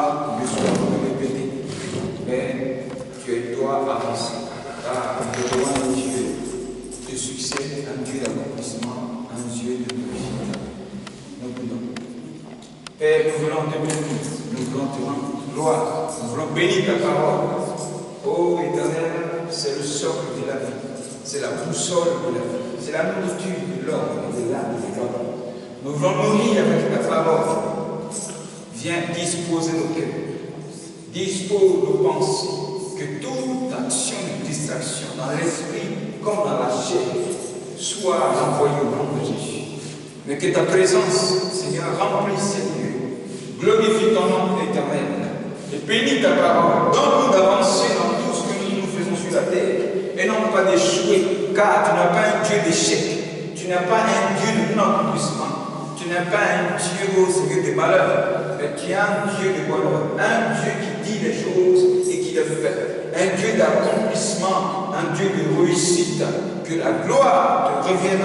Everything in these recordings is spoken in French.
fois, le soir, vous répéter. Mais tu dois avancer. Car nous devons un Dieu de succès, un Dieu d'accomplissement, un Dieu de réussite. Nous voulons. Père, nous voulons te bénir, nous voulons te rendre gloire, nous voulons bénir ta parole. Ô Éternel, c'est le socle de la vie, c'est la boussole de la vie, c'est la nourriture de l'homme et de l'âme de l'homme. Nous voulons nourrir avec ta parole. Viens disposer nos cœurs, dispose nos pensées, que toute action de distraction dans l'esprit comme dans la chair soit envoyée au nom de Jésus. Mais que ta présence, Seigneur, remplisse ces lieux. Glorifie ton nom éternel et bénis ta parole. Donne-nous d'avancer dans tout ce que nous faisons sur la terre et non pas d'échouer, car tu n'as pas un Dieu d'échec, tu n'as pas un Dieu de non-accomplissement, tu n'as pas un Dieu, Seigneur, de malheur, mais tu es un Dieu de bonheur, un Dieu qui dit les choses et qui les fait, un Dieu d'accomplissement, un Dieu de réussite. Que la gloire te revienne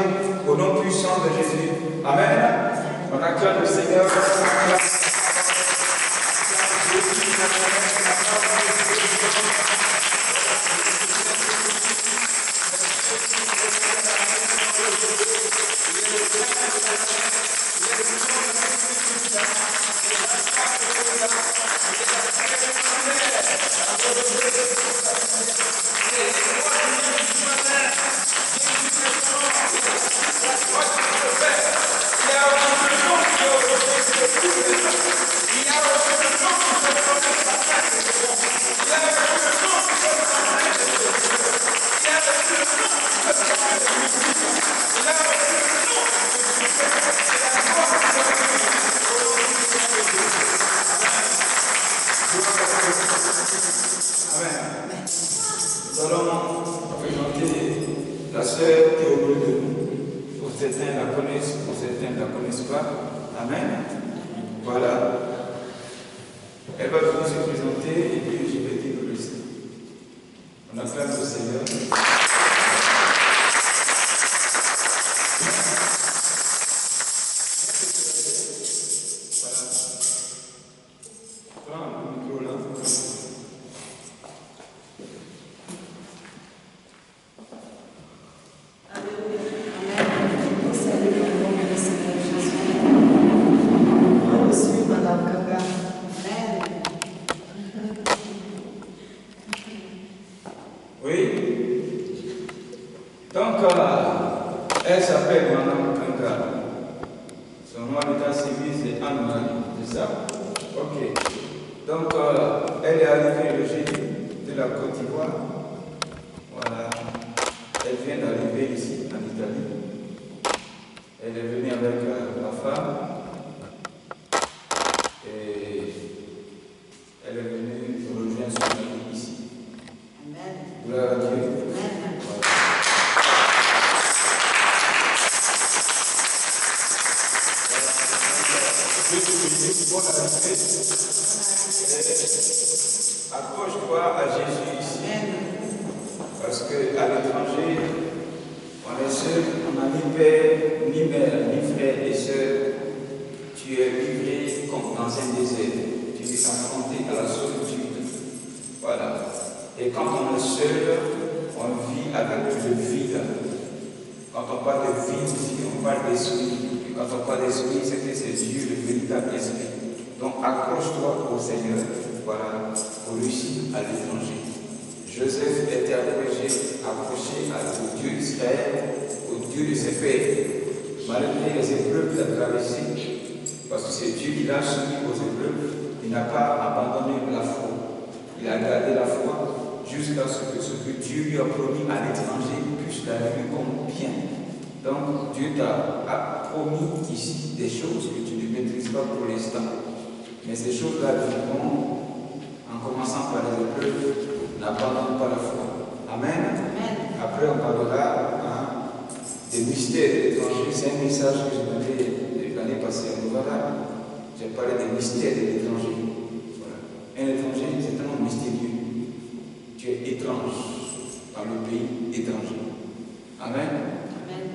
au nom puissant de Jésus. Amen. On acclame le Seigneur. Accroche-toi à Jésus ici. Parce qu'à l'étranger, on est seul, on n'a ni père, ni mère, ni frère et sœurs. Tu es livré comme dans un désert. Tu es confronté à la solitude. Voilà. Et quand on est seul, on vit avec le vide. Quand on parle de vide ici, on parle d'esprit. Et quand on parle d'esprit, c'est que c'est Dieu, le véritable esprit. Donc accroche-toi au Seigneur. Voilà, pour réussir à l'étranger. Joseph était accroché au Dieu d'Israël, au Dieu de ses pères. Malgré les épreuves qu'il a traversées, parce que c'est Dieu qui l'a soumis aux épreuves, il n'a pas abandonné la foi. Il a gardé la foi jusqu'à ce que Dieu lui a promis à l'étranger puisse la vivre comme bien. Donc Dieu t'a promis ici des choses que tu ne maîtrises pas pour l'instant. Mais ces choses-là viendront. En commençant par les épreuves, n'abandonne pas la foi. Amen. Après, on parlera des mystères de l'étranger. C'est un message que j'ai donné l'année passée. Voilà, j'ai parlé des mystères de l'étranger. Voilà. Un étranger, c'est un homme mystérieux. Tu es étrange dans le pays étranger. Amen.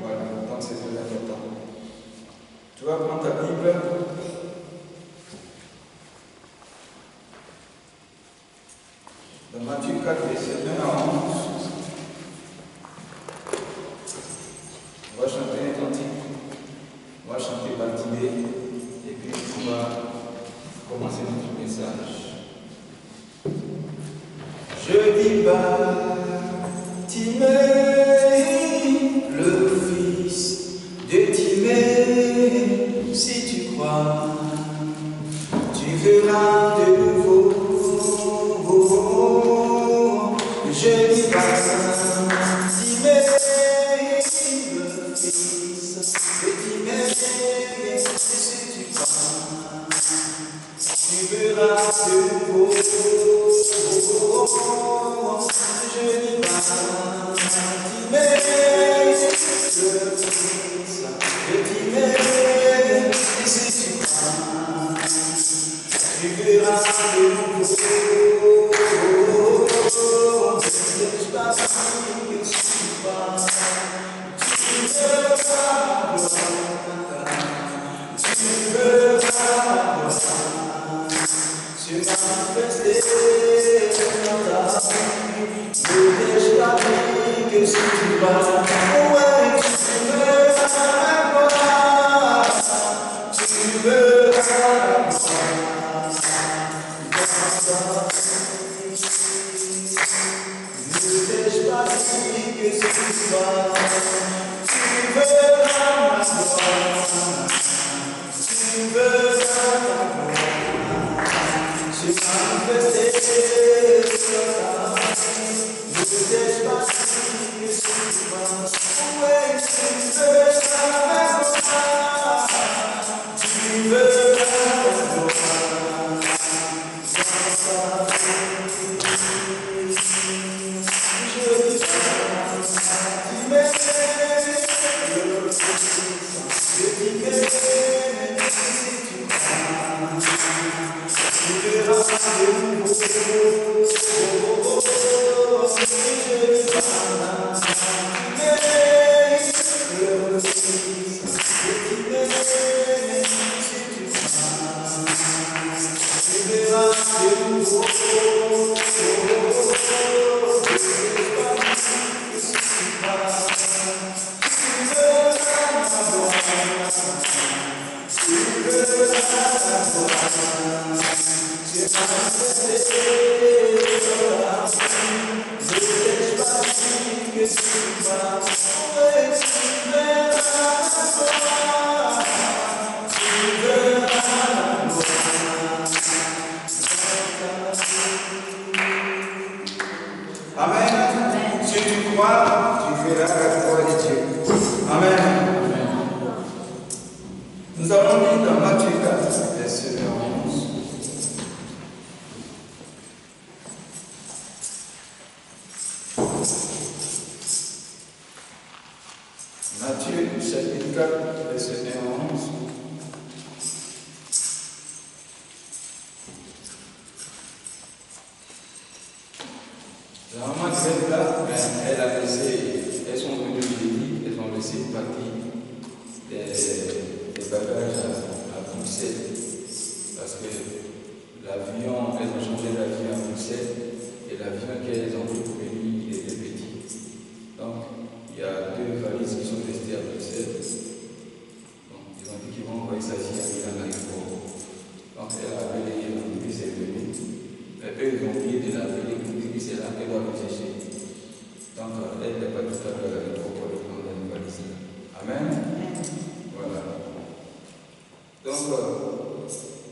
Voilà, donc c'est très important. Tu vas prendre ta Bible. va commencer notre message. Je dis Timée, le fils de Timée, si tu crois, tu verras de nouveau. Je dis Timée, le fils de Timée, si tu crois, tu verras de nouveau. Je dis Timée, le fils de Timée, si tu crois, tu verras de nouveau.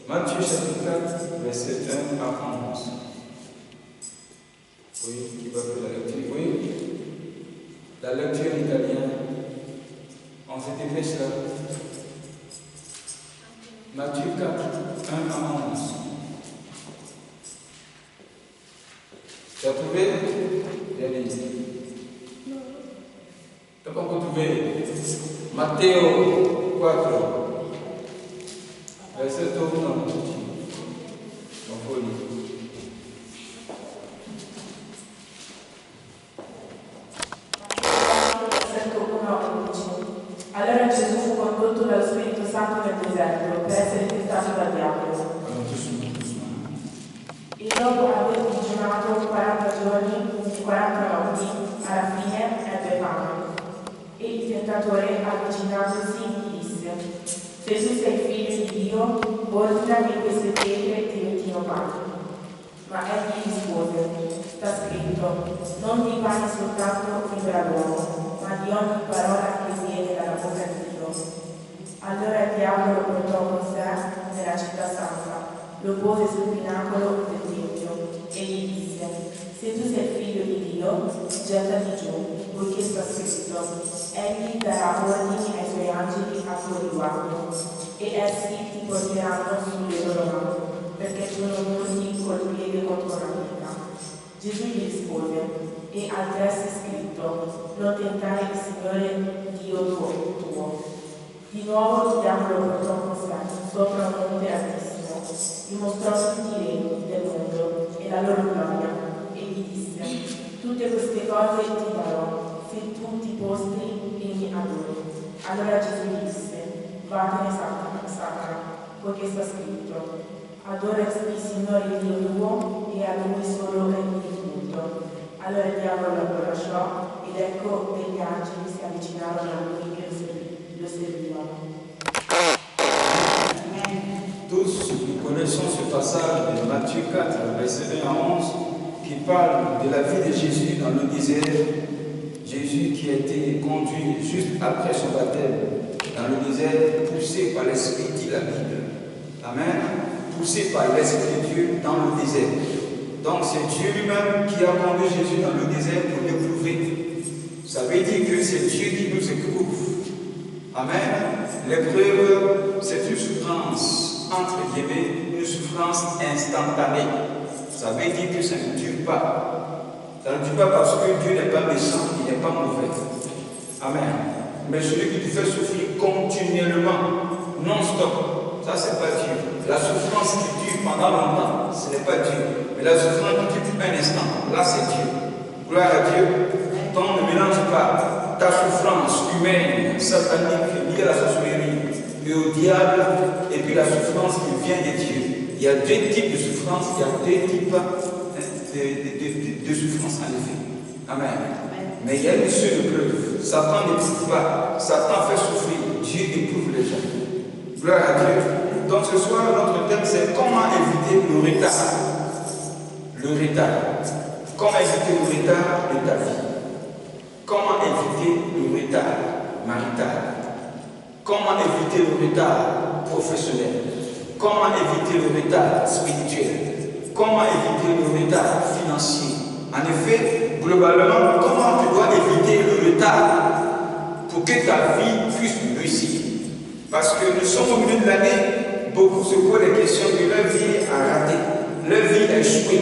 Matthieu chapitre 4, verset 1 à 11. Oui, qui va faire la lecture? Oui, la lecture en italien. On s'était fait cela. Matthieu 4, 1 à 11. Tu as trouvé? Bien dit. Tu n'as pas encore trouvé? Matteo 4. Verset 1 à 11. Allora Gesù fu condotto dallo Spirito Santo nel deserto per essere tentato dal diavolo. E dopo aver digiunato 40 giorni e 40 notti, alla fine ebbe fame. E il tentatore, avvicinatosi, gli disse: Se tu sei figlio di Dio, ordina che queste pietre diventino pane. Ma egli rispose, sta scritto, non di pane soltanto vivrà l'uomo, ma di ogni parola che viene dalla bocca di Dio. Allora il diavolo lo portò con sé nella città santa, lo pose sul pinacolo del tempio e gli disse, se tu sei figlio di Dio, gettati giù, poiché sta scritto, egli darà ordini ai suoi angeli a tuo riguardo, e essi ti porteranno sulle loro mani, perché tu non tocchi col piede contro la pietra. Gesù gli rispose, e altresì è scritto, non tentare il Signore Dio tuo. Di nuovo il diavolo lo portò con sé, sopra un monte altissimo, gli mostrò tutti i regni del mondo e la loro gloria, e gli disse, tutte queste cose ti darò, se tu ti postri e mi adori. Allora Gesù gli disse, vattene Satana, poiché sta scritto, adora il Signore Dio tuo e a Lui solo rendi il culto. Allora il diavolo lo lasciò ed ecco degli angeli si avvicinarono a lui e lo servivano. Tous, nous connaissons ce passage de Matthieu 4, versets 1 à 11, qui parle de la vie de Jésus dans le désert. Jésus qui a été conduit juste après son baptême dans le désert, poussé par l'Esprit, dit la Bible. Amen. Poussé par l'Esprit de Dieu dans le désert. Donc c'est Dieu lui-même qui a conduit Jésus dans le désert pour l'éprouver. Ça veut dire que c'est Dieu qui nous éprouve. Amen. L'épreuve, c'est une souffrance, entre guillemets, une souffrance instantanée. Ça veut dire que ça ne dure pas. Ça ne dure pas parce que Dieu n'est pas méchant, il n'est pas mauvais. Amen. Mais celui qui te fait souffrir continuellement, non-stop, ça c'est pas Dieu. La souffrance qui dure pendant longtemps, ce n'est pas Dieu. Mais la souffrance qui dure un instant, là c'est Dieu. Gloire à Dieu. Donc ne mélange pas ta souffrance humaine, satanique, liée à la sorcellerie et au diable, et puis la souffrance qui vient de Dieu. Il y a deux types de souffrance, il y a deux types de souffrance en effet. Amen. Mais il y a une seule épreuve. Satan n'éprouve pas. Satan fait souffrir. Dieu éprouve les gens. Gloire à Dieu. Donc ce soir, notre thème, c'est comment éviter le retard. Le retard. Comment éviter le retard de ta vie. Comment éviter le retard marital. Comment éviter le retard professionnel. Comment éviter le retard spirituel. Comment éviter le retard financier. En effet, globalement, comment tu dois éviter le retard pour que ta vie puisse réussir. Parce que nous sommes au milieu de l'année, beaucoup se posent des questions que leur vie a raté, leur vie a échoué.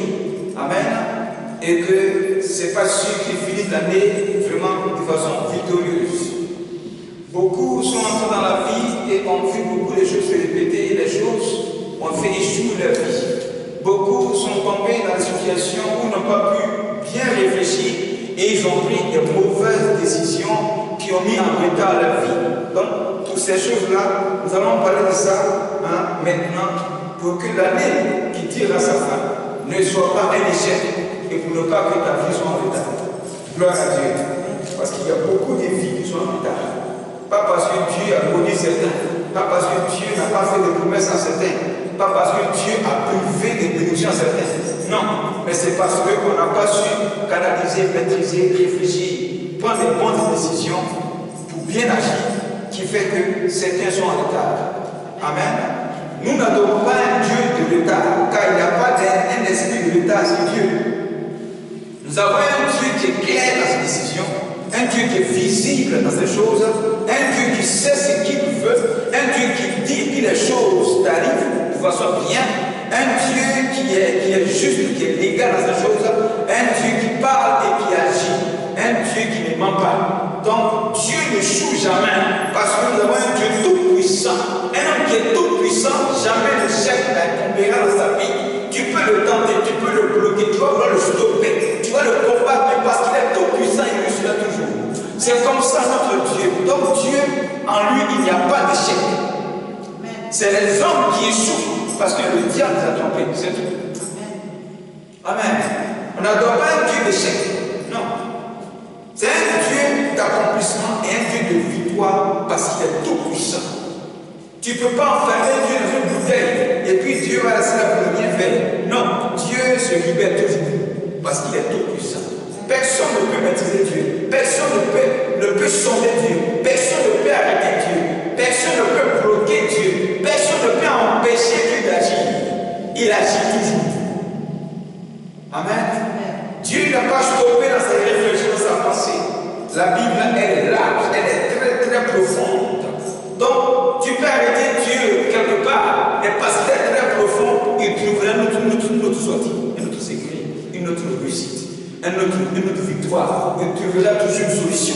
Amen. Et que ce n'est pas sûr qu'ils finissent l'année vraiment de façon victorieuse. Beaucoup sont entrés dans la vie et ont vu beaucoup de choses se répéter, et les choses ont fait échouer leur vie. Beaucoup sont tombés dans des situations où ils n'ont pas pu bien réfléchir et ils ont pris des mauvaises décisions qui ont mis en retard leur vie. Donc, toutes ces choses-là, nous allons parler de ça maintenant pour que l'année qui tire à sa fin ne soit pas un échec et pour ne pas que ta vie soit en retard. Gloire à Dieu. Parce qu'il y a beaucoup de vies qui sont en retard. Pas parce que Dieu a maudit certains, pas parce que Dieu n'a pas fait de promesses à certains, pas parce que Dieu a privé des bénédictions à certains. Non, mais c'est parce qu'on n'a pas su canaliser, maîtriser, réfléchir, prendre des bonnes décisions pour bien agir, qui fait que certains sont en retard. Amen. Nous n'adorons pas un Dieu de retard, car il n'y a pas un esprit de retard, c'est Dieu. Nous avons un Dieu qui est clair dans ses décisions, un Dieu qui est visible dans ses choses, un Dieu qui sait ce qu'il veut, un Dieu qui dit que les choses t'arrivent de façon bien, un Dieu qui est juste, qui est légal dans ses choses, un Dieu qui parle et qui agit, un Dieu qui ne ment pas. Donc Dieu ne choue jamais, parce que nous avons un Dieu tout puissant. Un homme qui est tout puissant, jamais le chef ne tombera dans sa vie. Tu peux le tenter, tu peux le bloquer, tu vas vouloir le stopper, tu vas le combattre, mais parce qu'il est tout puissant, il le suit toujours. C'est comme ça notre Dieu. Donc Dieu, en lui, il n'y a pas d'échec. C'est les hommes qui échouent parce que le diable les a trompés. C'est tout. Amen. On n'adore pas un Dieu d'échec. Non. C'est un Dieu d'accomplissement et un Dieu de victoire parce qu'il est tout puissant. Tu ne peux pas enfermer Dieu dans une bouteille et puis libère toujours. Parce qu'il est tout puissant. Personne ne peut maîtriser Dieu. Personne ne peut sonder Dieu. Personne ne peut arrêter Dieu. Personne ne peut bloquer Dieu. Personne ne peut empêcher Dieu d'agir. Il agit toujours. Amen. Dieu n'a pas stoppé dans ses réflexions, dans sa pensée. La Bible, elle est large, elle est très très profonde. Donc, tu peux arrêter Dieu quelque part, et parce qu'il est très profond, il trouvera une autre sortie, une autre sécurité, une autre réussite, une autre victoire. Il trouvera toujours une solution.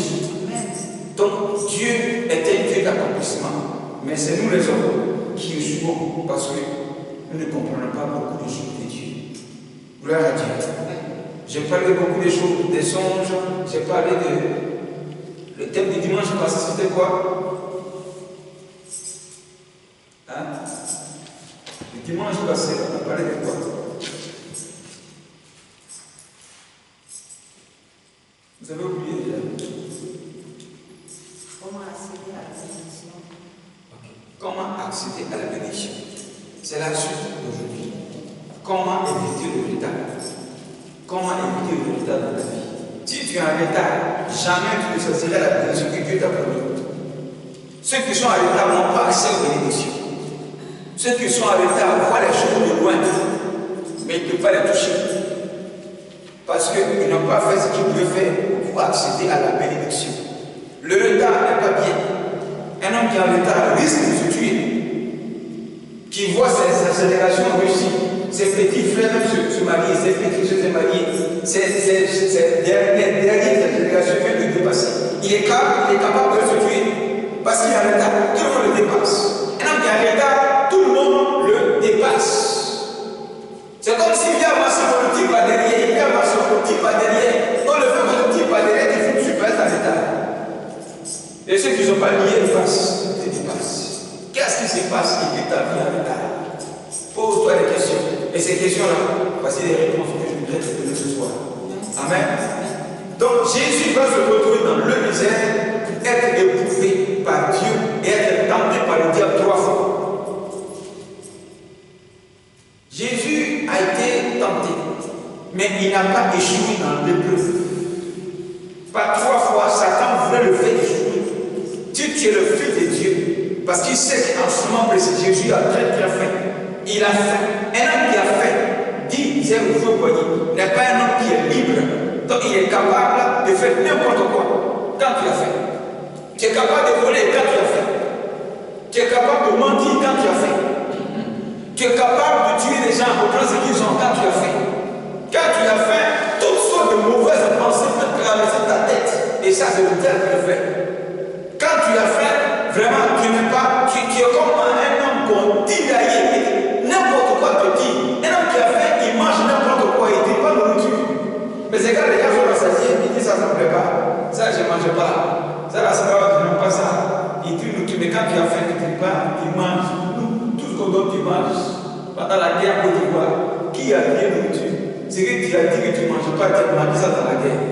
Donc, Dieu est un Dieu d'accomplissement. Mais c'est nous les hommes qui échouons parce que nous ne comprenons pas beaucoup de choses de Dieu. Gloire à Dieu. J'ai parlé beaucoup de choses, des songes, j'ai parlé de... Le thème du dimanche passé, c'était quoi? Hein? Le dimanche passé, on a parlé de quoi? Vous avez oublié déjà? Comment accéder à la bénédiction? Okay. Comment accéder à la bénédiction? C'est la suite d'aujourd'hui. Comment éviter le retard? Comment éviter le retard dans ta vie? Si tu es en retard, jamais tu ne choisiras la bénédiction que Dieu t'a promis. Ceux qui sont en retard n'ont pas accès aux bénédictions. Ceux qui sont en retard voient les choses de loin, mais ils ne peuvent pas les toucher. Parce qu'ils n'ont pas fait ce qu'ils devaient faire pour pouvoir accéder à la bénédiction. Le retard n'est pas bien. Un homme qui est en retard risque de se tuer. Qui voit ses générations réussir. Ses petits frères même se marier, ses petits frères se marier, ses dernières générations viennent de dépasser. Il est capable de se tuer parce qu'il est en retard, tout le monde le dépasse. Un homme qui est en retard, tout le monde le dépasse. C'est comme s'il vient avoir son petit pas derrière, il vient avoir son petit pas derrière. On le fait son petit pas derrière, il faut que tu passes en retard. Et ceux qui ne sont pas liés, ils passent, ils dépassent. Qu'est-ce qui se passe et que ta vie en retard? Pose-toi des questions. Et ces questions-là, voici les réponses que je voudrais te donner ce soir. Amen. Donc Jésus va se retrouver dans le misère, être éprouvé par Dieu et être tenté par le diable 3 fois. Jésus a été tenté, mais il n'a pas échoué dans l'épreuve. Par 3 fois, Satan voulait le faire échouer. Tu es le fils de Dieu, parce qu'il sait qu'en ce moment précis, Jésus a très très faim. Il a faim. Un homme qui a faim, dit, c'est vous voyez, n'est pas un homme qui est libre. Donc il est capable de faire n'importe quoi quand tu as faim. Tu es capable de voler quand tu as faim. Tu es capable de mentir quand tu as faim. Tu es capable de tuer les gens pour prendre ce qu'ils ont quand tu as faim. Quand tu as faim, toutes sortes de mauvaises pensées peuvent traverser ta tête. Et ça, c'est le diable qui le fait. Quand tu as faim, vraiment, tu n'es pas, tu es comme un homme qu'on tiraille. N'importe quoi te dit. Un homme qui a faim, il mange n'importe quoi, il ne dit pas nourriture. Mais c'est quand les gens sont rassasiés, ils disent ça ne me plaît pas. Ça, je ne mange pas. Ça, là, c'est pas, je n'aime pas ça. Il dit nourriture, mais quand tu as faim, tu ne dis pas, tu manges. Tout ce qu'on donne, tu manges. Pendant la guerre Côte d'Ivoire, qui a dit nourriture? C'est que tu as dit que tu ne manges pas, tu as mangé ça dans la guerre.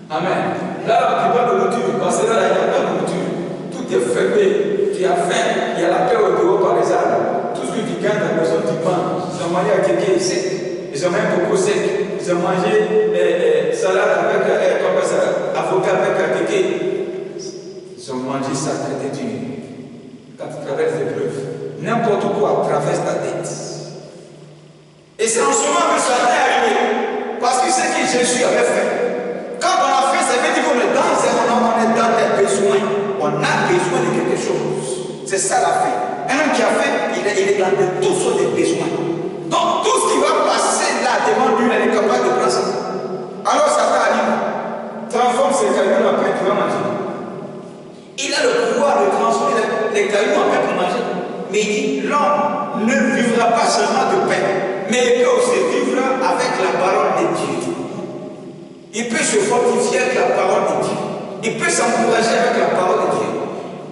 Amen. Là, tu parles de nourriture, parce que là, il n'y a pas de nourriture. Tout est fermé. Tu as faim, il y a la paix au dehors par les arbres. Tout ce que tu gagnes dans la maison, tu manges. Ils ont mangé à quelqu'un sec. Ils ont mangé beaucoup sec. Ils ont mangé salade avec avocat avec quelqu'un. Ils ont mangé ça très dur. Quand tu traverses l'épreuve, n'importe quoi traverse ta tête. Et c'est en ce moment que Satan est arrivé. Parce que c'est que Jésus avait fait. Quand on a fait, ça veut dire qu'on est dans des besoins. On a besoin de quelque chose. C'est ça la fin. Un homme qui a fait, il est dans toutes sortes de besoins. Donc tout ce qui va passer là devant lui, il est capable de prendre ça. Alors Satan arrive, transforme ses cailloux en pain, tu vas manger. Il a le pouvoir de transformer les cailloux en pain pour manger. Mais il dit, l'homme ne vivra pas seulement de pain, mais il peut aussi vivre avec la parole de Dieu. Il peut se fortifier avec la parole de Dieu. Il peut s'encourager avec la parole de Dieu.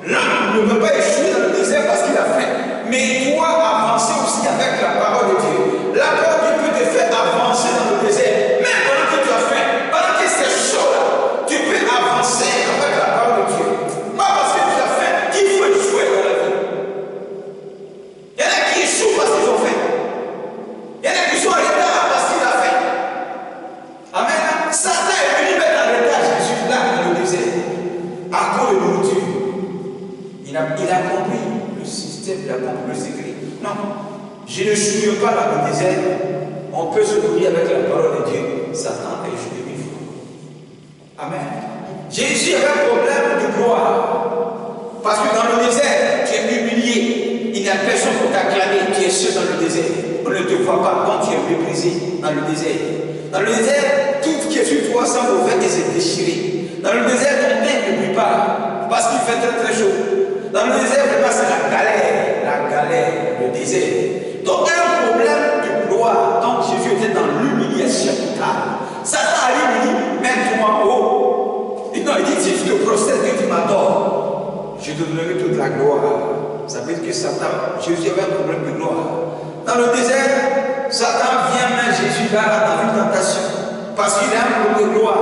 L'homme ne peut pas échouer dans le désert parce qu'il a faim. Mais il doit avancer aussi avec la parole de Dieu. La parole de Dieu peut te faire avancer dans le désert. Même pendant que tu as faim, pendant que c'est chaud là, tu peux avancer avec la parole de Dieu. Pas parce que tu as faim qu'il faut échouer dans la vie. Il y en a qui échouent parce qu'ils ont faim. Il y en a qui sont le secret. Non. Je ne chouille pas dans le désert. On peut se nourrir avec la parole de Dieu. Satan est échoué 1000 fois. Amen. Jésus avait un problème de gloire. Parce que dans le désert, tu es humilié. Il n'y a personne pour t'acclamer. Tu es seul dans le désert. On ne te voit pas quand tu es méprisé dans le désert. Dans le désert, tout ce qui est sur toi semble ouvert et s'est déchiré. Dans le désert, ton pain ne brille pas. Parce qu'il fait très très chaud. Dans le désert, vraiment, c'est la galère, le désert. Donc, il y a un problème de gloire. Donc, Jésus était dans l'humiliation totale. Satan arrive et dit, mets-toi en haut. Et non, il dit, si tu te procèdes que tu m'adores, je te donnerai toute la gloire. Ça veut dire que Satan, Jésus avait un problème de gloire. Dans le désert, Satan vient mettre Jésus là dans une tentation. Parce qu'il a un problème de gloire.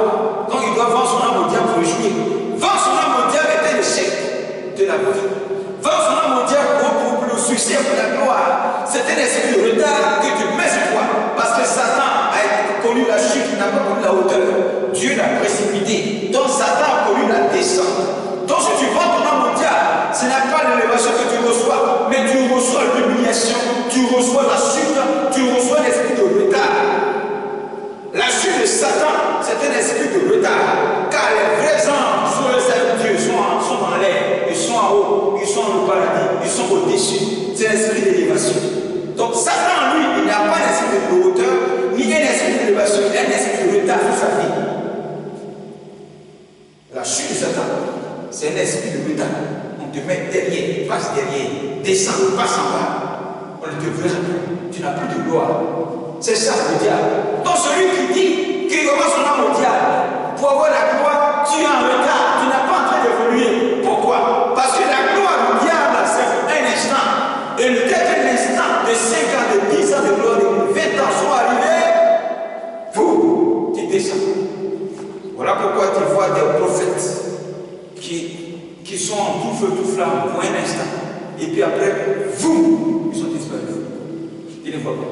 Donc, il doit vendre son âme au diable pour le jouer. Vendre son âme au diable était l'échec de la vie. Vendre son âme au diable pour le succès, pour la gloire. C'est un esprit de retard que tu mets sur toi. Parce que Satan a connu la chute, il n'a pas connu la hauteur. Dieu l'a précipité. Donc Satan a connu la descente. Donc si tu vends ton âme au diable, ce n'est pas l'élévation que tu reçois, mais tu reçois l'humiliation, tu reçois la chute, tu reçois l'esprit de retard. La chute de Satan, c'est un esprit de retard. Car les vrais anges sont les serviteurs de Dieu, sont dans l'air, ils sont en haut, ils sont dans le paradis, ils sont au-dessus. C'est l'esprit d'élévation. Donc Satan, lui, il n'a pas l'esprit de hauteur, ni un esprit d'élévation, il a un esprit de retard sur sa vie. La chute de Satan, c'est un esprit de retard. On te met derrière, passe derrière, descend, passe en bas. On ne te verra plus, tu n'as plus de gloire. C'est ça le diable. Donc celui qui dit qu'il remet son âme au diable pour avoir la gloire, tu es en retard, tu n'as pas en train d'évoluer. Pourquoi? Parce que la gloire du diable, c'est un instant. Et dès qu'un instant de 5 ans, de 10 ans de gloire, de 20 ans sont arrivés, vous, tu descends. Voilà pourquoi tu vois des prophètes qui sont en tout feu, tout flamme pour un instant. Et puis après, vous, ils sont disparus. Ils ne voient pas.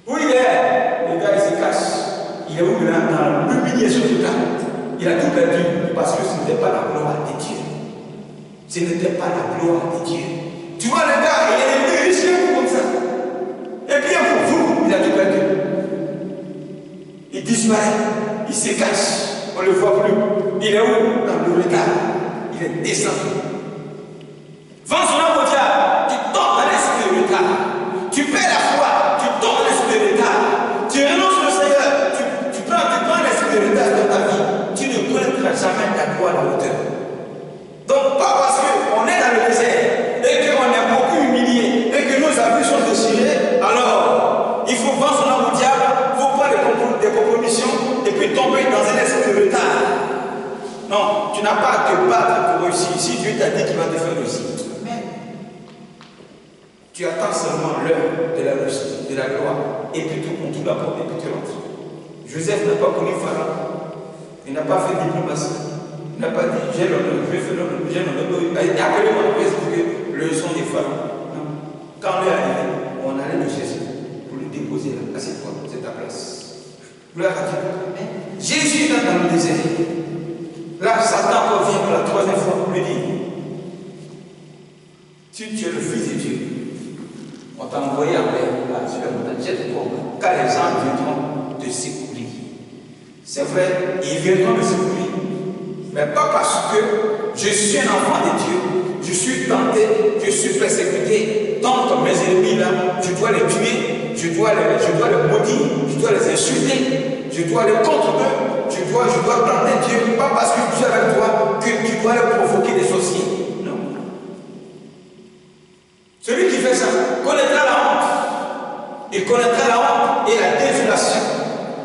Où il est? Le gars, il se cache. Il est où? Dans l'humiliation totale. Il a tout perdu parce que ce n'était pas la gloire de Dieu. Ce n'était pas la gloire de Dieu. Tu vois le gars, il est devenu riche comme ça. Et bien pour vous, il a tout perdu. Il disparaît, il se cache, on ne le voit plus. Il est où? Dans le retard. Il est descendu. Vends son âme au diable, tu tombes dans l'esprit de retard. Tu perds la foi, tu tombes dans l'esprit de retard. Tu renonces au Seigneur, tu prends l'esprit de retard dans ta vie. Tu ne connaîtras jamais la gloire à la hauteur. Donc, pas parce qu'on est dans le désert et qu'on est beaucoup humilié et que nos habits sont déchirés, alors il faut vendre son âme au diable, il faut prendre des compromissions et puis tomber dans un esprit de retard. Non, tu n'as pas à te battre pour réussir. Si Dieu t'a dit qu'il va te faire réussir, tu attends seulement l'heure de la réussite, de la gloire, et puis tout compte, tout la porte, et puis tu rentres. Joseph n'a pas connu Pharaon, il n'a pas fait diplomatie, il n'a pas dit j'ai l'honneur, je fais l'honneur, j'ai l'honneur, appelez-moi parce que le son des Pharaons. Non. Quand on est arrivé, on allait le chercher pour le déposer là, à cette fois, c'est ta place. Gloire à Dieu. Jésus est dans le désert. Là, Satan revient pour la 3e fois pour lui dire si tu es le Fils de Dieu, on t'a envoyé en l'air, là, sur la montagne, jette-toi, car les gens viendront te secourir. C'est vrai, ils viendront me secourir, mais pas parce que je suis un enfant de Dieu, je suis tenté, je suis persécuté, donc mes ennemis là, je dois les tuer, je dois les maudire, je dois les insulter, je dois aller contre eux, je dois tenter Dieu, pas parce que je suis avec toi que tu dois les provoquer des sorciers. Celui qui fait ça connaîtra la honte. Il connaîtra la honte et la désolation,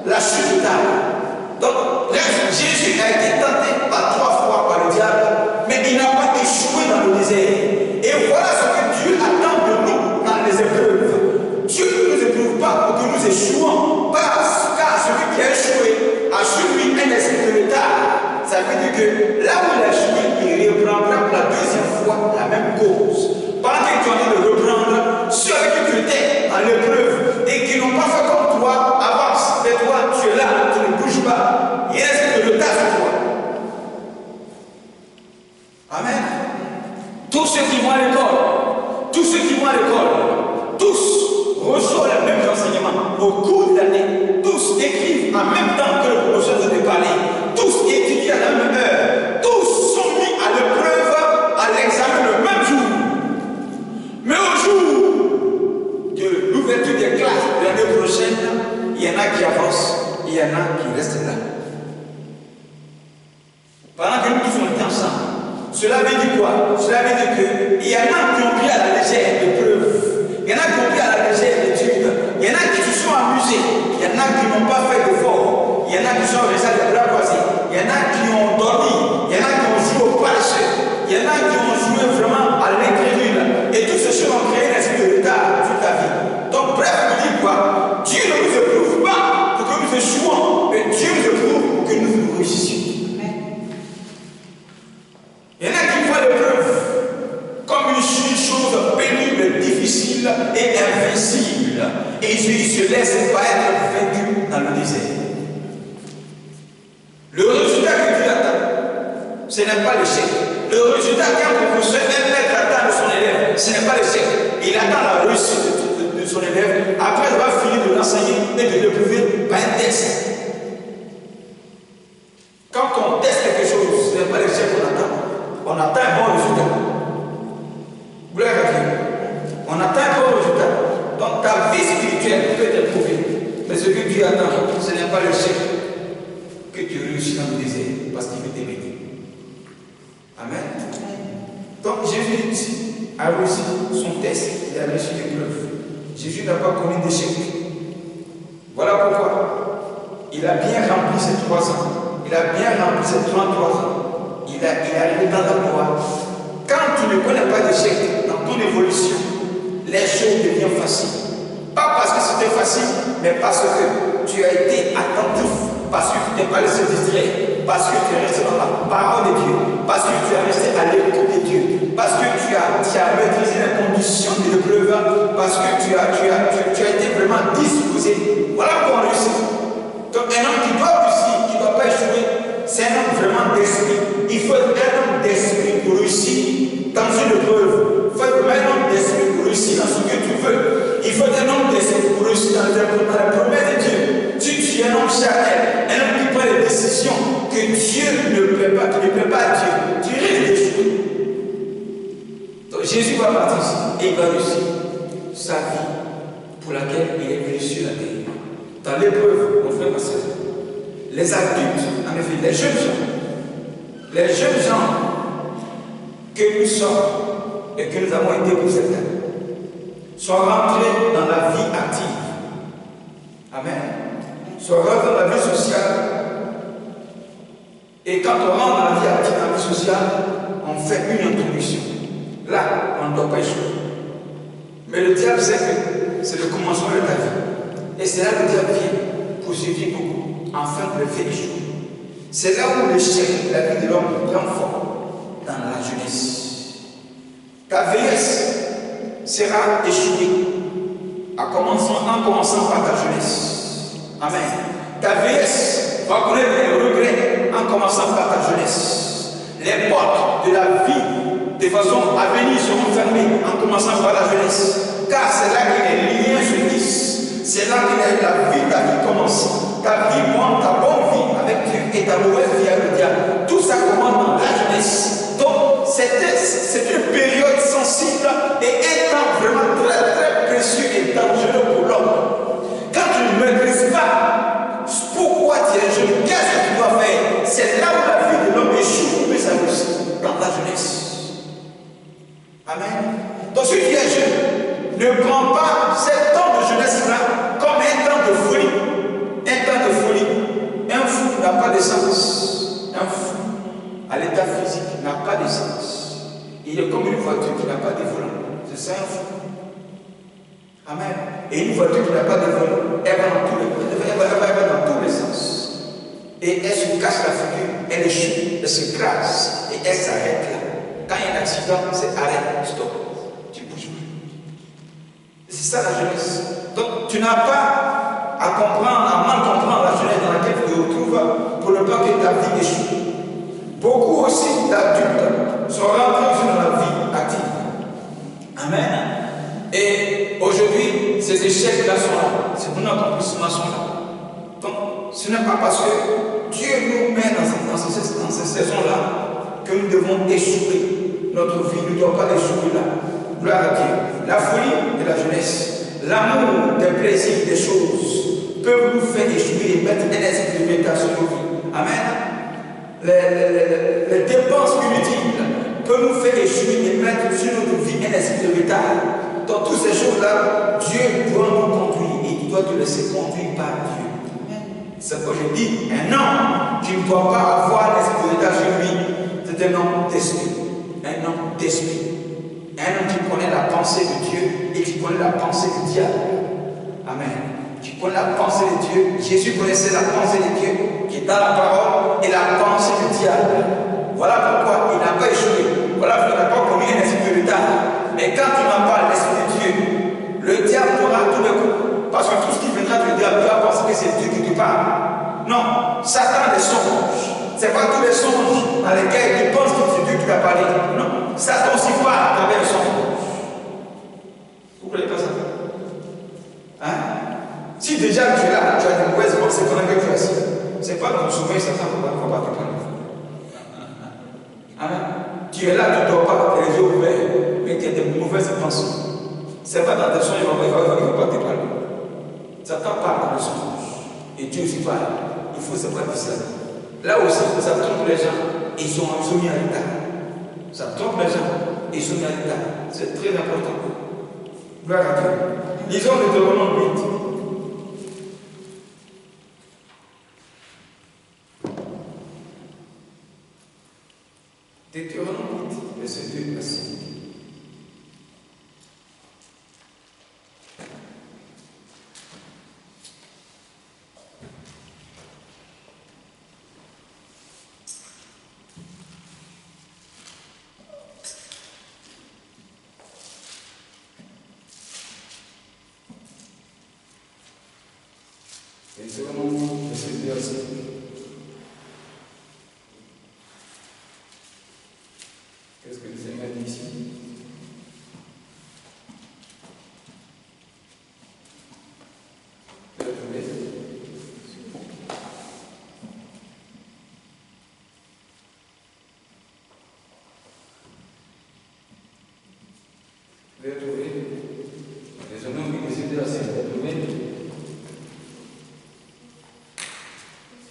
la chute totale. Donc, Jésus a été tenté par 3 fois par le diable, mais il n'a pas échoué dans le désert. Et voilà ce que Dieu attend de nous dans les épreuves. Dieu ne nous éprouve pas pour que nous échouons, car celui qui a échoué a sur lui un esprit de retard. Ça veut dire que là où il a échoué, il reprendra pour la 2e fois la même cause. Pendant que tu es en train de reprendre ceux avec qui tu étais en l'épreuve et qui n'ont pas fait comme toi, avance. Mais toi, tu es là, tu ne bouges pas. Il y a un esprit de retard sur toi. Amen. Tous ceux prochaine, il y en a qui avancent, il y en a qui restent là. Pendant que nous tous on était ensemble, cela veut dire quoi? Cela veut dire qu'il y en a qui ont pris à la légère l'épreuve, il y en a qui ont pris à la légère l'étude, il y en a qui se sont amusés, il y en a qui n'ont pas fait d'efforts, il y en a qui sont restés les bras croisés, il y en a qui ont dormi, il y en a qui ont joué au parachute, il y en a qui ont joué vraiment à l'incrédule, et toutes ces choses ont créé un esprit de retard sur ta vie. Donc bref, on dit quoi? Dieu ne nous éprouve pas pour que nous échouons, mais Dieu nous éprouve pour que nous réussissions. Il y en a qui voient l'épreuve comme une chose pénible, difficile et invincible. Et ils se laissent pas être vaincus dans le désert. Le résultat que Dieu attend, ce n'est pas l'échec. Le résultat qu'un professeur, un maître attend de son élève, ce n'est pas l'échec. Il attend la réussite de son élève après avoir fini de l'enseigner et de l'éprouver par un test. Quand on teste quelque chose, ce n'est pas l'échec qu'on attend. On attend un bon résultat. Gloire à Dieu. On attend un bon résultat. Donc ta vie spirituelle peut être éprouvée. Mais ce que Dieu attend, ce n'est pas le chef que tu réussis dans le désert parce qu'il veut t'aimer. Amen. Donc Jésus ici a réussi son test, il a réussi l'épreuve. Jésus n'a pas connu d'échec. Voilà pourquoi il a bien rempli ses 3 ans. Il a bien rempli ses 33 ans. Il est arrivé dans la gloire. Quand tu ne connais pas d'échec dans ton évolution, les choses deviennent faciles. Pas parce que c'était facile, mais parce que tu as été attentif, parce que tu t'es pas laissé distraire, parce que tu es resté dans la parole de Dieu, parce que tu es resté à l'écoute de Dieu, parce que tu as maîtrisé les conditions de l'épreuve, parce que tu as été vraiment disposé. Voilà pour réussir. Donc un homme qui doit réussir, qui ne doit pas échouer, c'est un homme vraiment d'esprit. Il faut être un homme d'esprit pour réussir dans une épreuve. Il faut être un homme d'esprit pour réussir dans ce que tu veux. Il faut être un homme d'esprit pour réussir dans la promesse de Dieu. Si tu es un homme charnel, un homme qui prend des décisions que Dieu ne plaît pas, qui ne plaît pas à Dieu, tu risques d'échouer. Donc Jésus va partir ici et il va réussir sa vie pour laquelle il est venu sur la terre. Dans l'épreuve, mon frère, ma soeur, les adultes, en effet, les jeunes gens que nous sommes et que nous avons été pour certains, sont rentrés dans la vie active. Amen. Sont rentrés dans la vie sociale. Et quand on rentre dans la vie active, dans la vie sociale, on fait une introduction. Là, on ne doit pas échouer. Mais le diable sait que c'est le commencement de ta vie. Et c'est là que le diable vient pour séduire beaucoup, afin de le faire échouer. C'est là où l'échec de la vie de l'homme prend forme, dans la jeunesse. Ta vieillesse sera échouée en commençant par ta jeunesse. Amen. Ta vieillesse va connaître les regrets en commençant par ta jeunesse. Les portes de la vie de façon à venir seront fermées en commençant par la jeunesse. Car c'est là que les liens se tissent. C'est là que la vie, ta vie commence. Ta vie monte, ta bonne vie avec Dieu et ta mauvaise vie avec le diable. Tout ça commence dans la jeunesse. Donc, c'est une période sensible et un temps vraiment très très précieux et dangereux pour l'homme. Quand tu ne maîtrises pas pourquoi tu es jeune, qu'est-ce que tu dois faire? C'est là où la vie de l'homme échoue, mais ça aussi, dans la jeunesse. Amen. Donc, si tu es jeune, ne prends pas cet temps de jeunesse-là comme un temps de folie. Un temps de folie. Un fou n'a pas de sens. Un fou, à l'état physique, n'a pas de sens. Il est comme une voiture qui n'a pas de volant. C'est ça un fou. Amen. Et une voiture qui n'a pas de volant, elle va dans tous les sens. Et elle se casse la figure, elle échoue, elle se crasse et elle s'arrête là. Quand il y a un accident, c'est arrête, stop. Tu bouges plus. C'est ça la jeunesse. Donc tu n'as pas à mal comprendre la jeunesse dans laquelle tu te retrouves pour ne pas que ta vie échoue. Beaucoup aussi d'adultes sont rentrés dans la vie active. Amen. Et aujourd'hui, ces échecs-là sont là. Ces bons accomplissements sont là. Donc, ce n'est pas parce que Dieu nous met dans ces saisons-là que nous devons échouer. Notre vie ne doit pas échouer là. Gloire à Dieu. La folie de la jeunesse, l'amour des plaisirs, des choses, peuvent nous faire échouer et mettre un esprit de méditation sur nos vies. Amen. Les dépenses inutiles peuvent nous faire échouer et mettre sur notre vie un esprit de métal. Dans toutes ces choses-là, Dieu doit nous conduire et il doit te laisser conduire par Dieu. C'est pourquoi je dis, un homme qui ne doit pas avoir l'esprit de métal sur lui, c'est un homme d'esprit. Un homme d'esprit. Un homme qui connaît la pensée de Dieu et qui connaît la pensée du diable. Amen. Qui connaît la pensée de Dieu. Jésus connaissait la pensée de Dieu qui est dans la parole et la pensée du diable. Voilà pourquoi il n'a pas échoué. Voilà pourquoi il n'a pas connu un esprit de retard. Mais quand tu n'as pas l'esprit de Dieu, le diable t'aura tout le coup. Parce que tout ce qui viendra te dire, tu vas penser que c'est Dieu qui te parle. Non, Satan les songes. Ce n'est pas tous les songes dans lesquels tu penses que c'est Dieu qui t'a parlé. Non, Satan aussi parle à travers le songe. Vous ne connaissez pas ça? Hein? Si déjà tu es là, tu as des mauvaises pensées pendant que tu es assis, ce n'est pas dans le sommeil, Satan ne va pas te parler. Amen. Tu es là, tu ne dors pas, tu as les yeux ouverts, mais tu as des mauvaises pensées. Ce n'est pas dans tes songes, il ne va pas te parler. Satan parle dans le songe. Et Dieu aussi parle. Il faut savoir dire ça. Là aussi, ça trompe les gens. Ils sont mis à l'état. Ça trompe les gens. Ils sont mis à l'état. C'est très important. Gloire à Dieu. Lisons Deutéronome 8. Deutéronome 8, verset 2 à 5. Qu'est-ce que le Seigneur dit ici?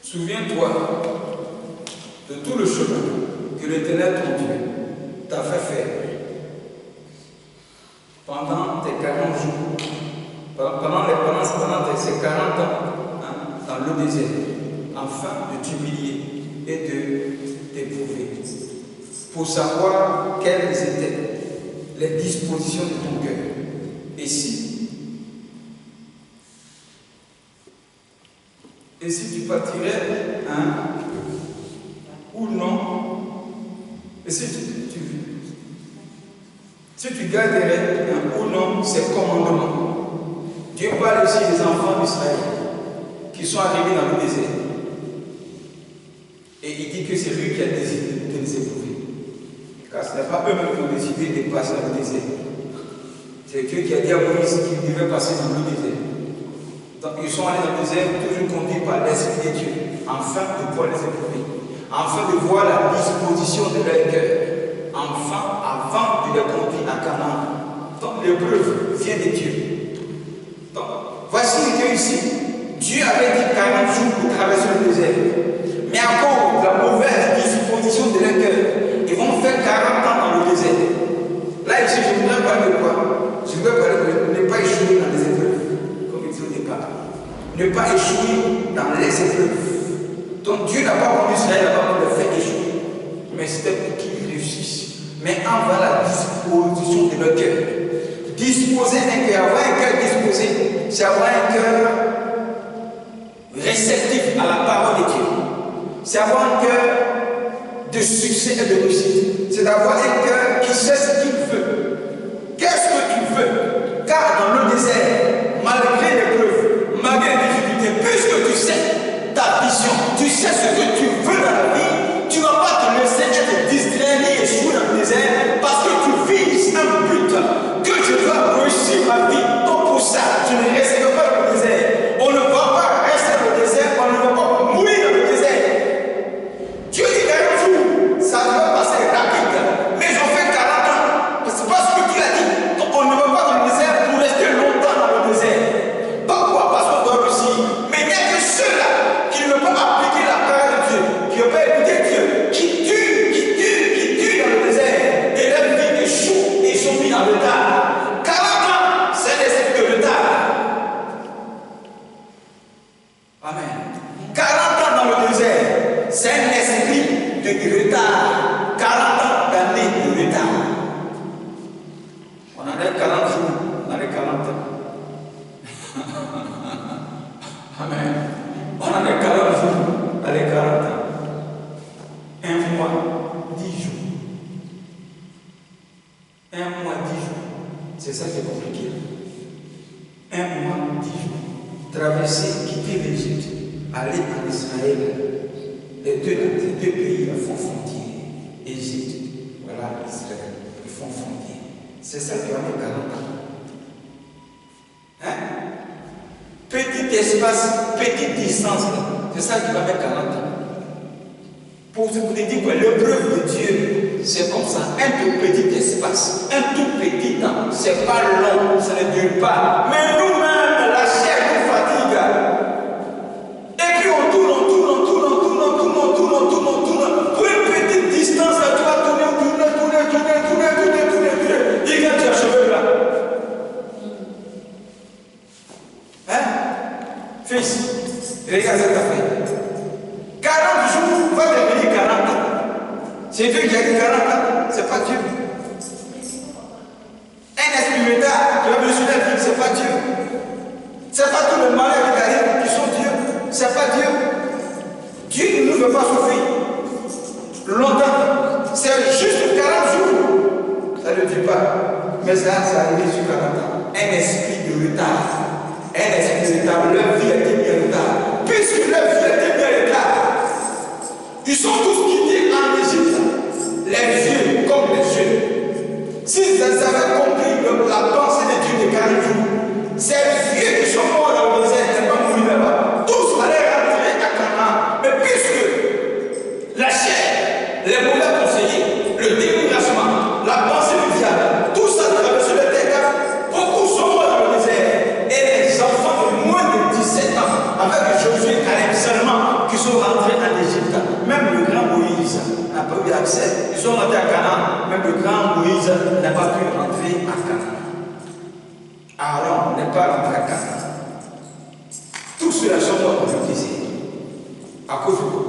Souviens-toi de tout le chemin que l'Éternel ton Dieu t'a fait faire pendant tes 40 jours, pendant ces 40 ans dans le désert, afin de t'humilier et de t'éprouver, pour savoir quelles étaient les dispositions de ton cœur. Et si tu partirais ou non, et si tu garderais ou non ces commandements. Dieu parle aussi des enfants d'Israël qui sont arrivés dans le désert. Et il dit que c'est lui qui a décidé de les éprouver. Car ce n'est pas eux-mêmes qui ont décidé de passer dans le désert. C'est Dieu qui a dit à Moïse qu'il devait passer dans le désert. Donc ils sont allés dans le désert, toujours conduits par l'Esprit de Dieu, afin de pouvoir les éprouver, afin de voir la disposition de leur cœur, enfin, avant de les conduire à Canaan. Donc l'épreuve vient de Dieu. Donc, voici que ici, Dieu avait dit 40 jours pour traverser le désert. Mais à cause de la mauvaise disposition de leur cœur, ils vont faire 40 ans dans le désert. Là ici, je ne voudrais parler de quoi? Je voudrais parler de ne pas échouer dans les épreuves. Ne pas échouer dans les épreuves. Donc Dieu n'a pas conduit Israël pour le faire échouer, mais c'était pour qu'il réussisse. Mais envers la disposition de leur cœur. Disposer un cœur, avoir un cœur disposé, c'est avoir un cœur réceptif à la parole de Dieu. C'est avoir un cœur de succès et de réussite. C'est d'avoir un cœur qui sait ce qu'il veut. Qu'est-ce que tu veux? Car dans le désert, malgré l'épreuve, malgré les difficultés, puisque tu sais ta vision, tu sais ce que tu veux dans la vie, tu ne vas pas te laisser être distrait ni échouer dans le désert parce que tu vises un but que je dois réussir ma vie. Donc pour ça, tu ne resteras pas dans le désert. On ne va pas rester dans le désert, on ne va pas mourir dans le désert. Dieu dit qu'un jour, ça doit passer rapide, mais ils ont fait 40 ans. les 40 jours, dans les 40 ans. Amen. On a les 40 jours, dans les 40 ans. Un mois, 10 jours. Un mois, 10 jours. C'est ça qui est compliqué. Un mois, 10 jours. Traverser, quitter l'Égypte, aller en Israël. Les deux pays font frontière. Égypte, voilà Israël. Ils font frontière. C'est ça qui va mettre 40 ans. Hein? Petit espace, petite distance, c'est ça qui va mettre 40 ans. Pour vous dire que l'épreuve de Dieu, c'est comme ça, un tout petit espace, un tout petit temps, c'est pas long, ça ne dure pas. Mais nous-mêmes, la chair nous fatigue. Et puis on tourne. Pour une petite distance, tu vas tourner. Et quand tu as cheveux là, hein? Fils, regarde cette affaire. 40 jours va devenir 40 ans. C'est Dieu qui a dit 40 ans, c'est pas Dieu. Un esprit retard, tu vas me souvenir, c'est pas Dieu. C'est pas tous les malheurs qui arrivent qui sont Dieu. C'est pas Dieu. Dieu ne nous veut pas souffrir longtemps. C'est juste 40 jours. Ça ne dit pas. Mais ça arrive sur 40 ans. Un esprit de retard. Un esprit de retard. Leur vie a été bien retard. Puisque leur vie a été bien retard, ils sont tous quittés en Égypte. Les vieux comme les jeunes. S'ils avaient compris la pensée de Dieu de 40 jours, ces vieux qui sont morts dans le désert, ils n'ont pas mouru là-bas. Tous allaient rentrer à Canaan. Mais puisque la chair, les mauvais conseillers, le découragement, la pensée du diable, tout ça traverse le terre, beaucoup sont morts dans le désert. Et les enfants de moins de 17 ans, avec Josué et Caleb seulement, qui sont rentrés en Égypte. Même le grand Moïse n'a pas eu accès. Ils sont rentrés à Canaan. Même le grand Moïse n'a pas pu rentrer à Canaan. Aaron n'est pas rentré à Canaan. Tous ceux-là sont morts dans le désert. À cause de quoi?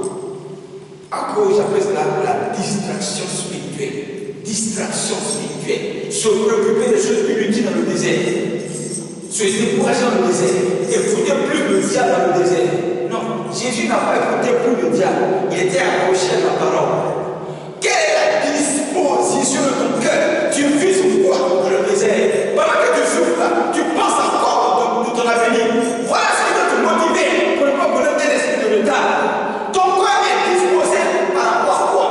À cause, j'appelle cela la distraction spirituelle. Distraction spirituelle. Se préoccuper des choses inutiles dans le désert. Se décourager dans le désert. Écouter plus le diable dans le désert. Non, Jésus n'a pas écouté plus le diable. Il était accroché à la parole. Quelle est la disposition de ton cœur? Tu vises quoi dans le désert? Pendant que tu souffres là, tu penses encore de ton avenir. Voilà ce qui va te motiver pour ne pas connaître un esprit de retard. Ton corps est disposé par rapport à quoi?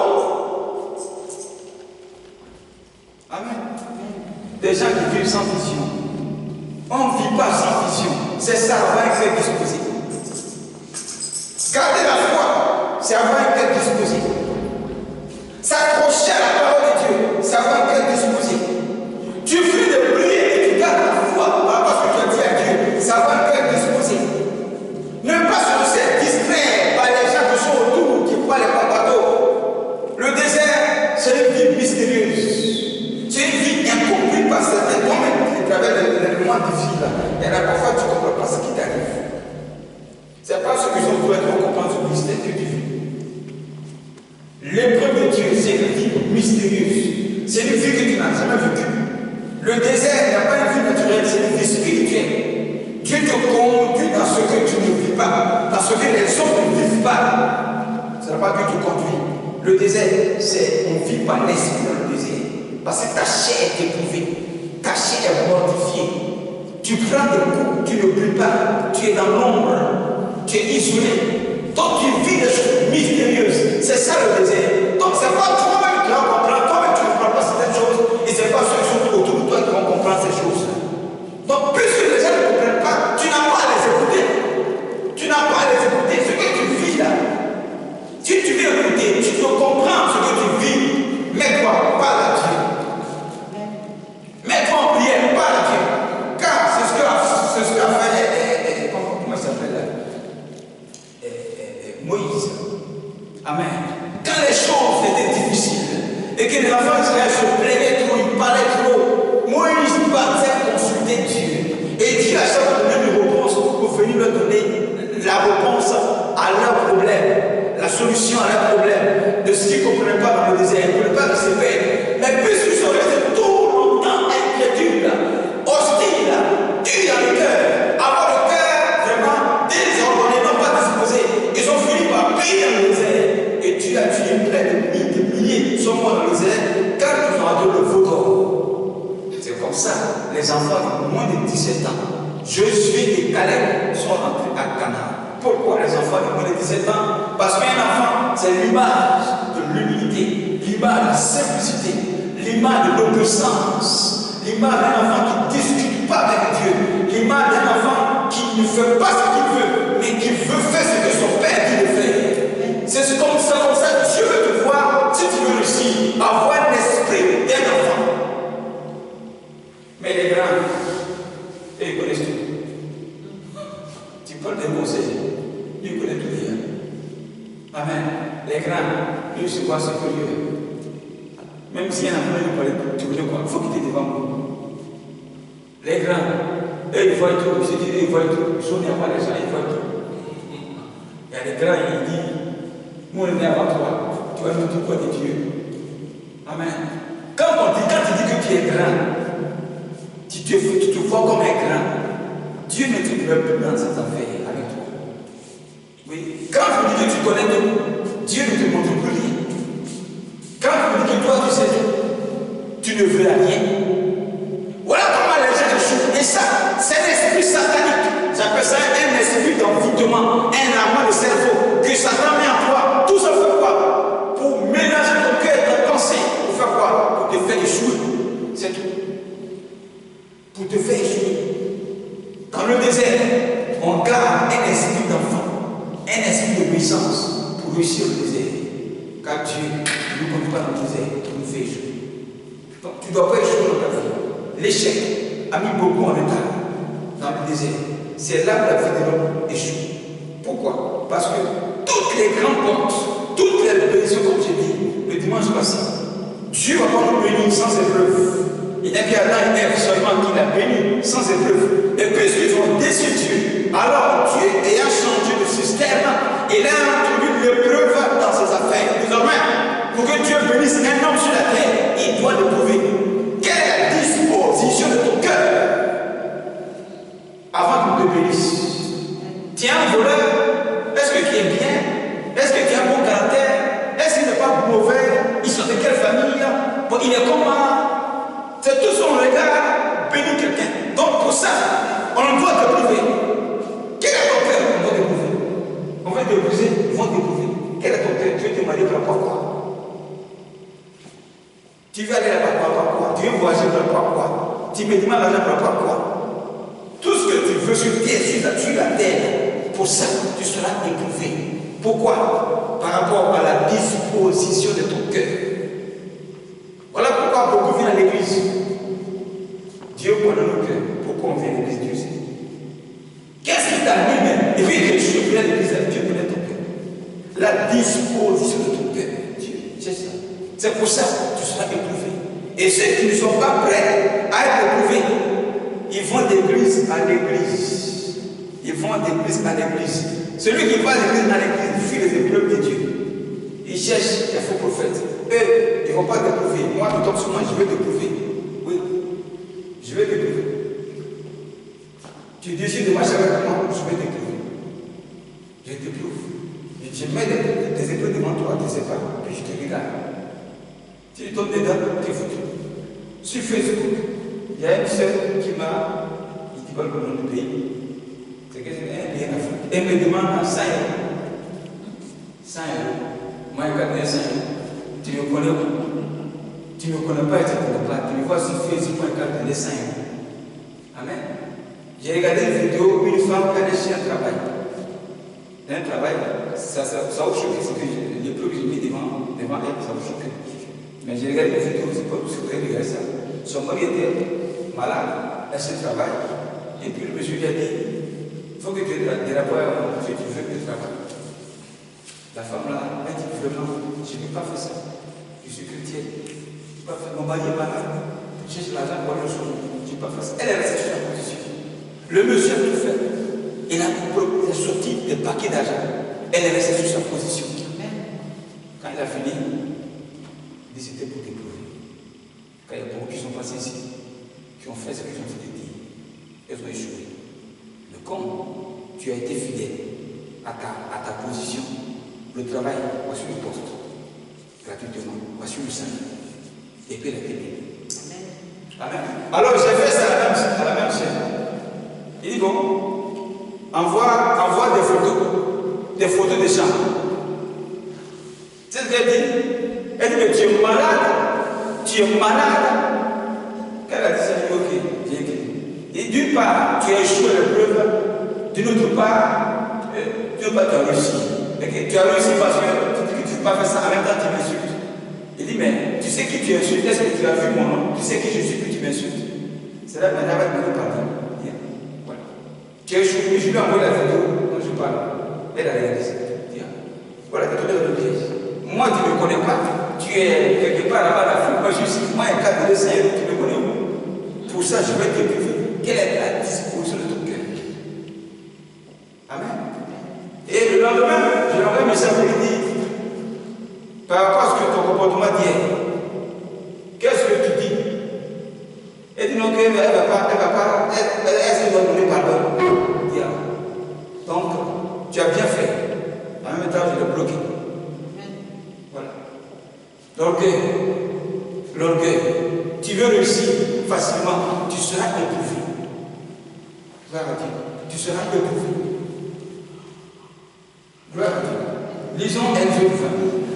Amen. Des gens qui vivent sans vision. On ne vit pas sans vision. C'est ça, avoir un cœur disposé. Garder la foi, c'est avoir un cœur disposé. S'accrocher à la parole de Dieu, c'est avoir un cœur disposé. Tu fuis de prier et tu gardes la foi par rapport à ce que tu as dit à Dieu, c'est avoir un cœur disposé. Ne pas se laisser distraire par les gens qui sont autour, qui croient les bateaux. Le désert, c'est une vie mystérieuse. C'est une vie incomprise par certains. Toi-même, à travers les moments difficiles, il y en a parfois tu ne comprends pas ce qui t'arrive. C'est pas ce que je dois comprendre ce mystère que tu vis. L'épreuve de Dieu, c'est une vie mystérieuse. C'est une vie que tu n'as jamais vécue. Le désert n'a pas une vie naturelle, c'est une vie spirituelle. Dieu te conduit dans ce que tu ne vis pas, dans ce que les autres ne vivent pas. Ce n'est pas Dieu qui te conduit. Le désert, c'est on ne vit pas l'esprit dans le désert. Parce que ta chair est éprouvée, ta chair est mortifiée. Tu prends des coups, tu ne brûles pas, tu es dans l'ombre. Tu es isolé. Donc tu vis des choses mystérieuses. C'est ça le désert. Donc c'est pas toi-même qui vas comprendre. Toi-même tu ne comprends pas certaines choses. Et c'est pas ceux qui sont autour de toi qui vont comprendre ces choses. Donc puisque les gens ne comprennent pas, tu n'as pas à les écouter. Tu n'as pas à les écouter. Ce que tu vis là. Si tu veux écouter, tu dois comprendre ce que tu vis. Mets-toi, parle à Dieu. Mets-toi en prière, parle à Dieu. Car c'est ce que a fait. Comment ça s'appelle là? Moïse. Amen. Quand les choses étaient difficiles et que les enfants d'Israël se plaignaient trop, ils parlaient trop, Moïse partait consulter Dieu. Et Dieu a chaque fois donné une réponse pour venir leur donner la réponse à leur problème, la solution à leur problème, de ce qu'ils ne comprenaient pas dans le désert. Ils ne pouvaient pas recevoir. Mais puisqu'ils sont restés tout longtemps incrédules, enfants de moins de 17 ans, Josué et Caleb sont rentrés à Canaan. Pourquoi les enfants de moins de 17 ans? Parce qu'un enfant, c'est l'image de l'humilité, l'image de la simplicité, l'image de l'obéissance, l'image d'un enfant qui ne discute pas avec Dieu, l'image d'un enfant qui ne fait pas ce qu'il veut, mais qui veut faire ce que son père dit de faire. C'est comme ça que Dieu veut te voir si tu veux réussir, avoir l'esprit d'un enfant. Mais les grands, ils connaissent tout. Tu parles des conseils, ils connaissent tout bien. Amen. Les grands, ils se voient supérieurs. Même si un enfant ne parle pas, tu veux quoi? Il faut qu'il était devant moi. Les grands, eux, ils voient tout. Je dis, ils voient tout. Ils sont nés avant les gens, ils voient tout. Il y a des grands, ils disent, nous on est nés avant toi. Tu vas nous dire quoi de Dieu? Amen. Quand tu dis que tu es grand, tu te vois comme un grand, Dieu ne te met plus dans cette affaire avec toi. Oui. Quand tu dis que tu connais tout, Dieu ne te montre plus rien. Quand tu dis que toi tu sais tout, tu ne veux rien. Voilà comment les gens échouent. Et ça, c'est l'esprit satanique. J'appelle ça un esprit d'envoûtement, un amas de cerveau que Satan met en toi. Tout ça fait quoi? Pour mélanger ton cœur et ta pensée. Pour faire quoi? Pour te faire échouer. C'est tout. Pour te faire échouer. Dans le désert, on garde un esprit d'enfant, un esprit d'obéissance pour réussir le désert. Car Dieu ne nous conduit pas dans le désert, il nous fait échouer. Donc tu ne dois pas échouer dans ta vie. L'échec a mis beaucoup en retard dans le désert. C'est là que la vie de l'homme échoue. Pourquoi? Parce que toutes les grandes portes, toutes les bénédictions, comme j'ai dit le dimanche passé, Dieu va pas nous bénir sans épreuve. Il n'y a qu'Adam et Ève seulement qui l'a béni sans épreuve. Et puisqu'ils ont déçu Dieu, alors Dieu ayant changé de système, il a introduit l'épreuve dans ses affaires. Désormais, pour que Dieu bénisse un homme sur la terre, il doit le prouver. Quelle est la disposition de ton cœur avant qu'il te bénisse? Tu es un voleur? Est-ce que tu es bien? Est-ce que tu as un bon caractère? Est-ce qu'il n'est pas mauvais? Il sort de quelle famille? Bon, il est comment? C'est tout son regard bénir quelqu'un. Donc pour ça, on doit te prouver. Quel est ton cœur? On doit te prouver. On va te briser, ils vont te prouver. Quel est ton cœur? Tu veux te marier par rapport à quoi? Tu veux aller là-bas par rapport à quoi? Tu veux voyager par rapport à quoi? Tu me demandes l'argent par rapport à quoi? Tout ce que tu veux sur la terre, pour ça, tu seras éprouvé. Pourquoi? Par rapport à la disposition de ton cœur. Voilà pourquoi beaucoup viennent à l'église. Dieu connaît nos cœurs. Pourquoi on vient à l'église? Dieu sait. Qu'est-ce qui t'anime? Et puis que je viens à l'église, Dieu connaît ton cœur. La disposition de ton cœur. Dieu, c'est ça. C'est pour ça que tu seras éprouvé. Et ceux qui ne sont pas prêts à être éprouvés, ils vont d'église à l'église. Ils vont d'église à l'église. Celui qui va d'église à l'église, il fuit les épreuves de Dieu. Il cherche les faux prophètes. Eux, ils ne vont pas t'éprouver. Moi, tu tombes sur moi, je vais t'éprouver. Oui, je vais t'éprouver. Tu décides de marcher avec moi, je vais t'éprouver. Je t'éprouve. Je mets des épreuves devant toi, tu ne sais pas, puis je te regarde. Si tu tombes dedans, tu es foutu. Sur Facebook, il y a une soeur qui m'a. Il dit pas le nom du pays. C'est que c'est un pays en Afrique. Elle me demande 100 €. 100 €. Moi, je gagne 100 €. Tu me connais pas. Tu ne me connais pas et tu ne connais pas. Tu me vois sur Facebook, je gagne 100 €. Amen. J'ai regardé une vidéo où une femme qui a laissé un travail. Un travail, ça vous choquer, c'est que les preuves que j'ai mis devant elle, ça vous choquer. Mais j'ai regardé une vidéo, c'est pas tout ce que vous regardez ça. Son mari était malade, elle se travaille. Et puis le monsieur lui a dit, il faut que tu aies des rapports à ce que tu veux que tu travailles. La femme là, elle dit vraiment, je n'ai pas fait ça. Je suis chrétienne. Je n'ai pas fait. Mon mari est malade. Je cherche l'argent pour le chose. Je n'ai pas fait ça. Elle est restée sur la position. Le monsieur a tout fait. Il a sorti des paquets d'argent. Elle est restée sur sa position. Quand il a fini, il dit c'était pour t'éprouver. Quand il y a beaucoup qui sont passés ici, qui ont fait ce qu'ils ont fait de dire, ils ont échoué. Mais comme tu as été fidèle à ta position, le travail, voici le poste, gratuitement, voici le salaire, et puis la bénie. Amen. Alors j'ai fait ça, madame. photos de chambre. C'est ce qu'elle dit. Elle dit, mais tu es malade. Tu es malade. Qu'elle a dit ça, ok, j'ai écrit. Et d'une part, tu as échoué l'épreuve. D'une autre part, tu as réussi. Okay. Tu as réussi parce que tu ne peux pas faire ça en même temps que tu m'insultes. Il dit, mais tu sais qui tu insultes? Est-ce que tu as vu mon nom? Tu sais qui je suis que tu m'insultes? C'est là maintenant avec mon parti. Voilà. Tu as échoué, je lui ai envoyé la photo dont je parle. Elle a regardé ça. Voilà, tu es dans le piège. Moi, tu ne me connais pas. Tu es quelque part là-bas, la fille. Moi, je suis. Moi, un cadre de Seigneur, tu me connais où? Pour ça, je vais te prouver. Quelle est la disposition de ton cœur? Amen. Et le lendemain, je lui envoie un message pour lui dire, par rapport à ce que ton comportement dit, qu'est-ce que tu dis? Elle dit non, qu'elle ne va pas, elle se doit donner pardon. Donc, tu as bien fait. En même temps, je l'ai bloqué. Voilà. L'orgueil. Tu veux réussir facilement, tu seras éprouvé. Tu seras éprouvé. Gloire à Dieu. Lisons Exode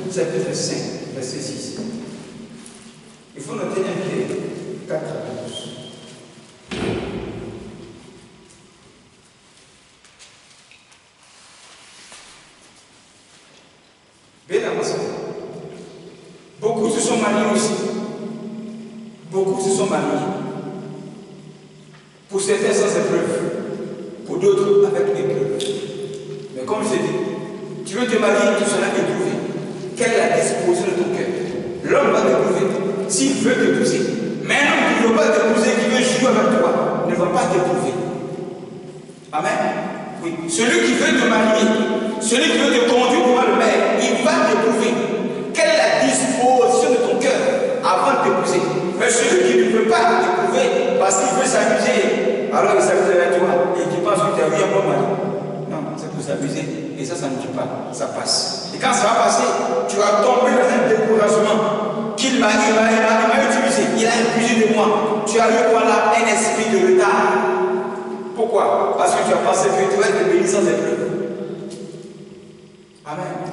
20, chapitre 5, verset 6. Il faut noter un pied 4 à 12. Bien avancé. Beaucoup se sont mariés aussi. Beaucoup se sont mariés. Pour certains sans épreuve. Pour d'autres avec épreuve. Mais comme je t'ai dit, tu veux te marier, tu seras éprouvé. Quelle est la disposition de ton cœur? L'homme va t'éprouver s'il veut t'épouser. Mais un homme qui ne veut pas t'épouser, qui veut jouer avec toi, ne va pas t'éprouver. Amen. Oui. Celui qui veut te marier, celui qui veut te conduire devant le Père, il va t'éprouver. Quelle est la disposition de ton cœur avant de t'épouser? Mais celui qui ne veut pas t'éprouver parce qu'il veut s'amuser, alors il s'amuse avec toi et qui pense que tu as vu un bon mari. Non, c'est pour s'amuser. Et ça ne tue pas, ça passe. Et quand ça va passer, tu vas tomber dans un découragement qu'il m'a utilisé. Il a abusé de moi. Tu as eu voilà un esprit de retard. Pourquoi? Parce que tu as pensé que tu vas être béni sans épreuve. Amen.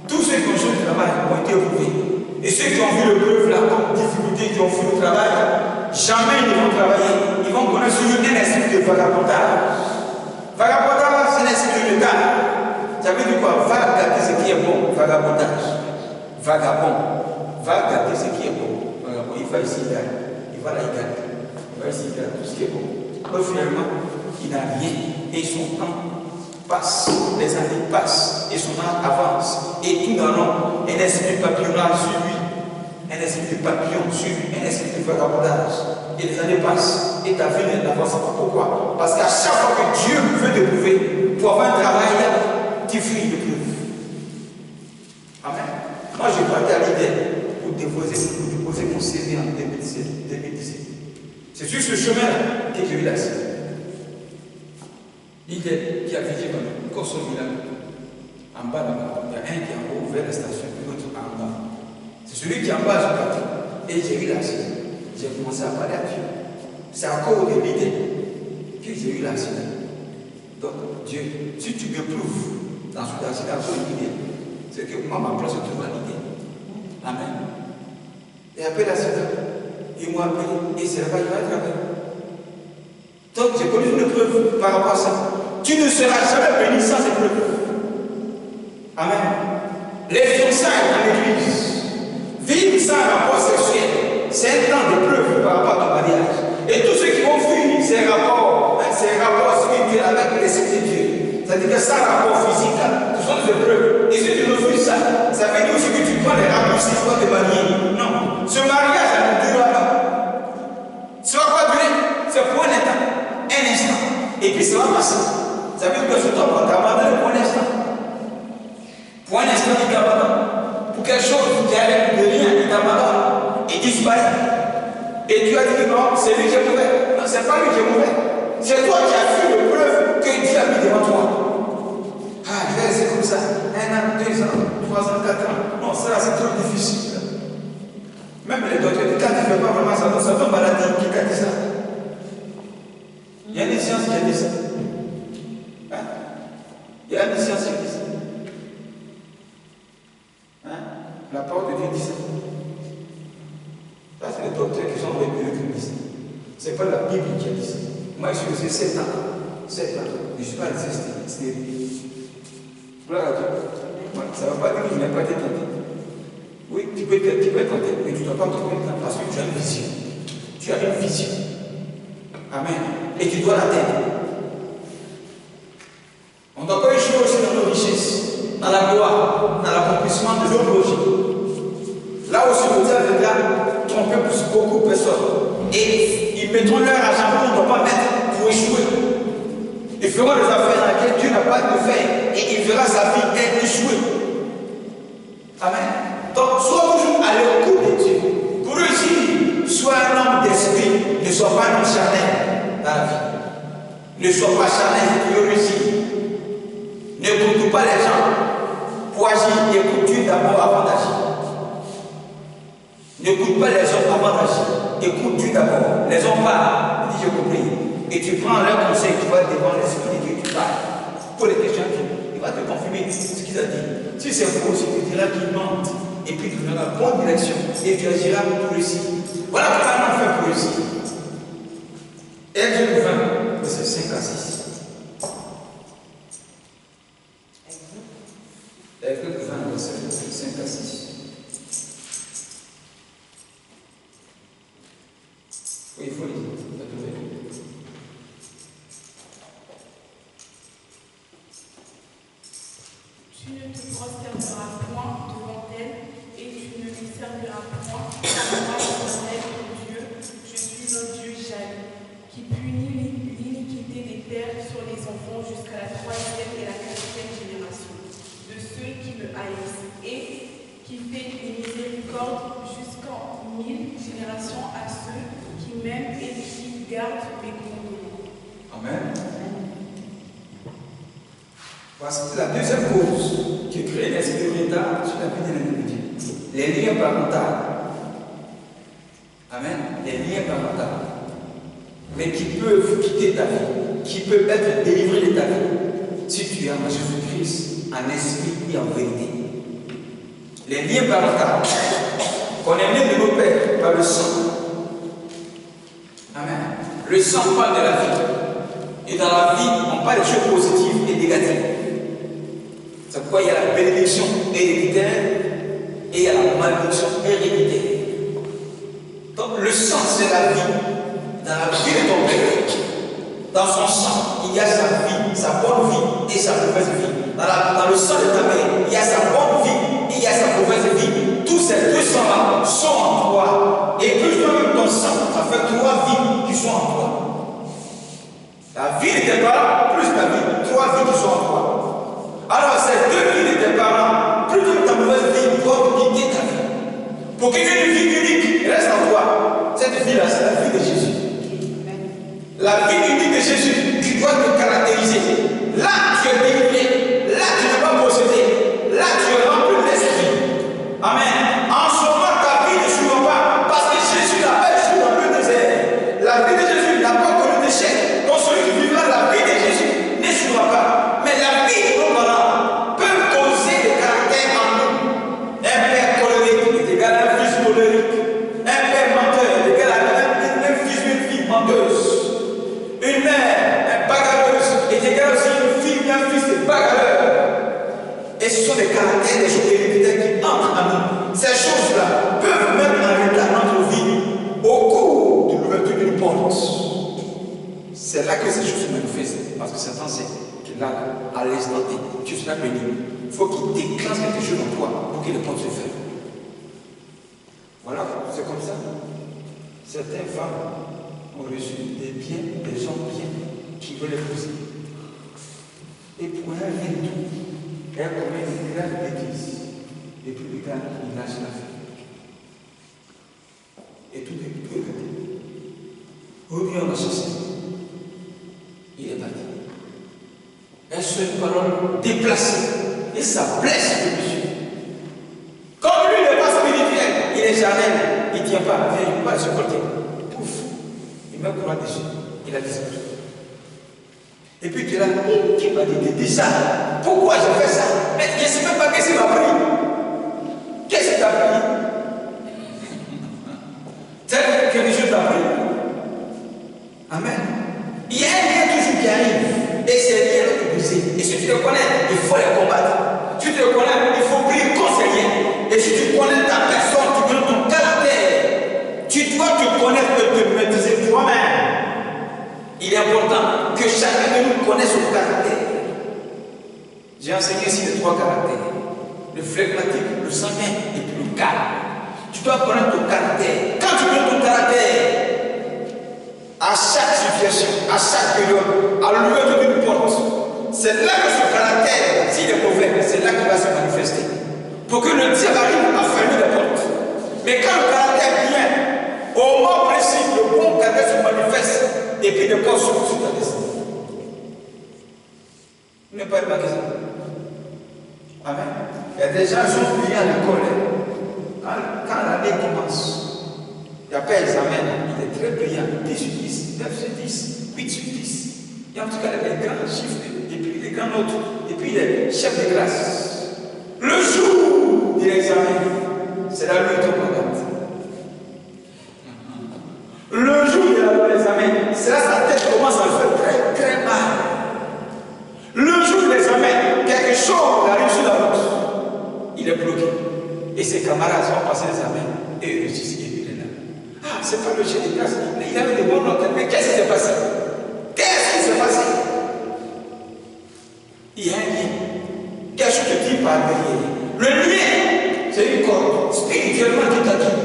Tous ceux qui ont fait le travail ont été éprouvés. Et ceux qui ont vu l'épreuve là comme difficulté, qui ont fait le travail, jamais ils ne vont travailler. Ils vont connaître sur eux un esprit de vagabondage. Vagabondage, c'est un esprit de retard. Ça veut dire quoi? Va gâter ce qui est bon. Vagabondage. Vagabond. Va gâter ce qui est bon. Vagabond. Il va ici, il gagne. Il va là, il gagne. Il va ici, il gagne tout ce qui est bon. Mais finalement, il n'a rien. Et son temps passe. Les années passent. Et son âge avance. Et tout dans l'homme, un esprit de papillonnage sur lui. Un esprit de papillon sur lui. Un esprit de vagabondage. Et les années passent. Et ta vie n'avance pas. Pourquoi? Parce qu'à chaque fois que Dieu veut te prouver, pour avoir un travail, tu fuis de plus. Amen. Moi, je partais à l'idée pour déposer mon CV en 2017. C'est sur ce chemin que j'ai eu l'accident. L'idée qui a visité mon Corso Village. En bas là-bas, il y a un qui est en haut vers la station, et l'autre en bas. C'est celui qui est en bas, je partais. Et j'ai eu l'accident. J'ai commencé à parler à Dieu. C'est à cause de l'idée que j'ai eu l'accident. Donc, Dieu, si tu me prouves dans ce accident sur l'idée, c'est que moi, ma place se trouve à l'idée. Amen. Et après l'accident, ils m'ont appelé et c'est là-bas qu'il va travailler. Donc, j'ai connu une preuve par rapport à ça. Tu ne seras jamais béni sans épreuve. Amen. Les fiançailles dans l'église, vivre sans rapport sexuel, c'est un temps d'épreuve par rapport à ton mariage. Et tous ceux qui vont fuir ces rapports spirituels avec l'Esprit de Dieu, c'est-à-dire que sans rapport physique, ce sont des épreuves. Et si tu refuses ça, ça veut dire aussi que tu prends les raccourcis pour te marier. Non. Ce mariage, ça ne durera pas. Ça ne va pas durer. C'est pour un instant. Et puis ça va passer. Ça veut dire que ce temps va t'abandonner pour un instant. Pour un instant, il t'abandonne. Pour quelque chose qui arrive de rien, il t'abandonne. Il disparaît. Et tu as dit que non, c'est lui qui est mauvais. Non, c'est pas lui qui est mauvais. C'est toi qui as fait le preuve que Dieu a mis devant toi. Ah, je vais rester comme ça. 1 an, 2 ans, 3 ans, 4 ans. Non, ça c'est trop difficile. Même les docteurs, quand tu ne fais pas vraiment ça, c'est une maladie qui t'a dit ça. Il y a des sciences qui disent ça. Hein? Il y a des sciences qui disent ça. Ce n'est pas la Bible qui a dit ça. Moi, je suis resté 7 ans. 7 ans. Je ne suis pas resté. Gloire à Dieu. Ça ne va pas dire que je n'ai pas été tenté. Oui, tu peux être tenté, mais tu ne dois pas trouver le temps parce que tu as une vision. Tu as une vision. Amen. Et tu dois l'atteindre. On ne doit pas échouer aussi dans nos richesses, dans la gloire, dans l'accomplissement de nos projets. Là où le diable viendra tromper beaucoup de personnes. Et ils mettront leur argent qu'on ne doit pas mettre pour échouer. Ils feront des affaires dans lesquelles Dieu n'a pas de faire. Et il verra sa vie échouer. Amen. Donc, sois toujours à l'écoute de Dieu. Pour réussir, sois un homme d'esprit. Ne sois pas un homme charnel dans la vie. Ne sois pas charnel pour réussir. N'écoute pas les gens pour agir. Écoute-tu d'abord avant d'agir. N'écoute pas les hommes avant d'agir. Écoute-tu d'abord. Les hommes parlent. Dis, j'ai compris. Et tu prends leur conseil. Tu vas devant l'esprit de Dieu. Tu parles. Pour les questions, il va te confirmer ce qu'il a dit. Si c'est faux, il te dira qu'il ment. Et puis tu verras la bonne direction. Et tu agiras pour réussir. Voilà comment on fait pour réussir. Exode 20, verset 5 à 6. Exode 20, verset 5 à 6. Oui, il faut lire. Tu ne te prosterneras point devant elle, et tu ne lui serviras point. Car moi, l'Éternel, ton Dieu, je suis le Dieu jaloux, qui punit l'iniquité des pères sur les enfants jusqu'à la 3e et la 4e génération de ceux qui me haïssent, et qui fait une miséricorde jusqu'en 1000 générations à ceux qui m'aiment et qui gardent mes commandements. Amen. Voici la deuxième cause qui crée l'esprit retard sur la vie de l'individu. Les liens parentaux. Amen. Les liens parentaux. Mais qui peuvent quitter ta vie, qui peuvent être délivrés de ta vie, si tu as en Jésus-Christ en esprit et en vérité. Les liens parentaux, qu'on est né de nos pères par le sang. Amen. Le sang parle de la vie. Et dans la vie, on parle des choses positives et négatives. C'est pourquoi il y a la bénédiction héréditaire et il y a la malédiction héréditaire. Donc le sang, c'est la vie. Dans la vie de ton père, dans son sang, il y a sa vie, sa bonne vie et sa mauvaise vie. Dans le sang de ta mère, il y a sa bonne vie et il y a sa mauvaise vie. Tous ces deux sangs-là sont en toi. Et plus que ton sang, ça fait 3 vies qui sont en toi. La vie de tes parents, plus ta vie, 3 vies qui sont en toi. Alors ces 2 vies de tes parents, plus que ta mauvaise vie, doivent quitter ta vie. Pour qu'il y ait une vie unique, reste en toi. Cette vie-là, c'est la vie de Jésus. La vie unique de Jésus, tu dois te caractériser. Là, tu es délivré. Là, tu ne vas pas posséder. Là, tu es rempli de l'esprit. Amen. En ce moment, ta vie ne s'ouvre pas. Parce que Jésus n'a pas échoué dans le désert. La vie de Jésus n'a pas connu d'échec. Donc celui qui vivra la vie de Jésus n'échouera pas. Mais la vie de nos parents peut causer des caractères en nous. Un père colérique est égal à un fils colérique. Un père menteur est égal à un fils ou une fille menteuse. Une mère bagarreuse est égale aussi à une fille ou un fils de bagarreur. Et ce sont des caractères, des choses héréditaires qui entrent en nous. Ces choses-là peuvent mettre en retard notre vie au cours de l'ouverture d'une porte. C'est là que ces choses se manifestent. Parce que Satan sait que là, à l'instant T, tu seras béni. Il faut qu'il déclenche quelque chose en toi pour que les portes se ferment. Voilà, c'est comme ça. Certaines femmes ont reçu des biens, des hommes bien qui veulent épouser. Et pour elle, vient tout. Elle commet une grave bêtise. Et puis le gars, il lâche la fille. Et tout est tout éclaté. Revient en société. Il est parti. Elle soit une parole déplacée. Et ça blesse le monsieur. Comme lui n'est pas spirituel, il est charnel. Il ne tient pas. Viens, il ne peut pas se porter. Pouf. Il m'a courant dessus. Il a disparu. Et puis tu es là, qui m'a dit ça? Pourquoi j'ai fait ça? Mais je ne sais même pas qu'est-ce qu'il m'a pris. Qu'est-ce qu'il t'a pris? C'est quelque chose t'a pris. te connais, il faut les combattre. Tu te connais, il faut prier contre ces liens. Et si tu connais ta personne, tu connais ton caractère, tu dois te connaître et te maîtriser toi-même. Il est important que chacun de nous connaisse son caractère. J'ai enseigné ici les 3 caractères. Le flegmatique, le sanguin et puis le calme. Tu dois connaître ton caractère. Quand tu connais ton caractère, à chaque situation, à chaque période, à l'ouverture d'une porte, c'est là que ce caractère, s'il est mauvais, c'est là qu'il va se manifester. Pour que le diable arrive à fermer les portes. Mais quand le caractère vient, au moment précis, le bon caractère se manifeste et puis les portes s'ouvrent sur ta destinée. Vous n'avez pas remarqué ça? Amen. Il y a des gens qui sont pliés à l'école. Quand l'année commence, il n'y a pas examen, il est très brillant. 10 sur 10, 9 sur 10, 8 sur 10. Il y a en tout cas les grands chiffres, et puis les grands notes, et puis les chefs de classe. Le jour de l'examen, c'est la lutte au combat. Le jour de l'examen, c'est là que sa tête commence à faire très très mal. Le jour de l'examen, quelque chose arrive sur la route, il est bloqué. Et ses camarades vont passer l'examen et eux réussissent. Ah, c'est pas le chef de classe, mais il avait des bonnes notes. Mais qu'est-ce qui s'est passé? Qu'est-ce qui s'est passé? Il y a un lien. Quelque chose te dit par derrière. Le lien, c'est une corde spirituellement